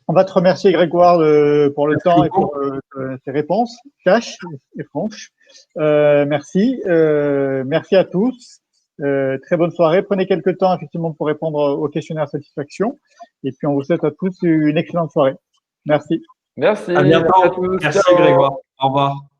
On va te remercier, Grégoire, pour le temps et pour tes réponses cash et franches. Merci. Merci à tous. Très bonne soirée. Prenez quelques temps, effectivement, pour répondre au questionnaire satisfaction. Et puis, on vous souhaite à tous une excellente soirée. Merci. Merci. À bientôt. Merci à tous. Merci, Ciao. Grégoire. Au revoir.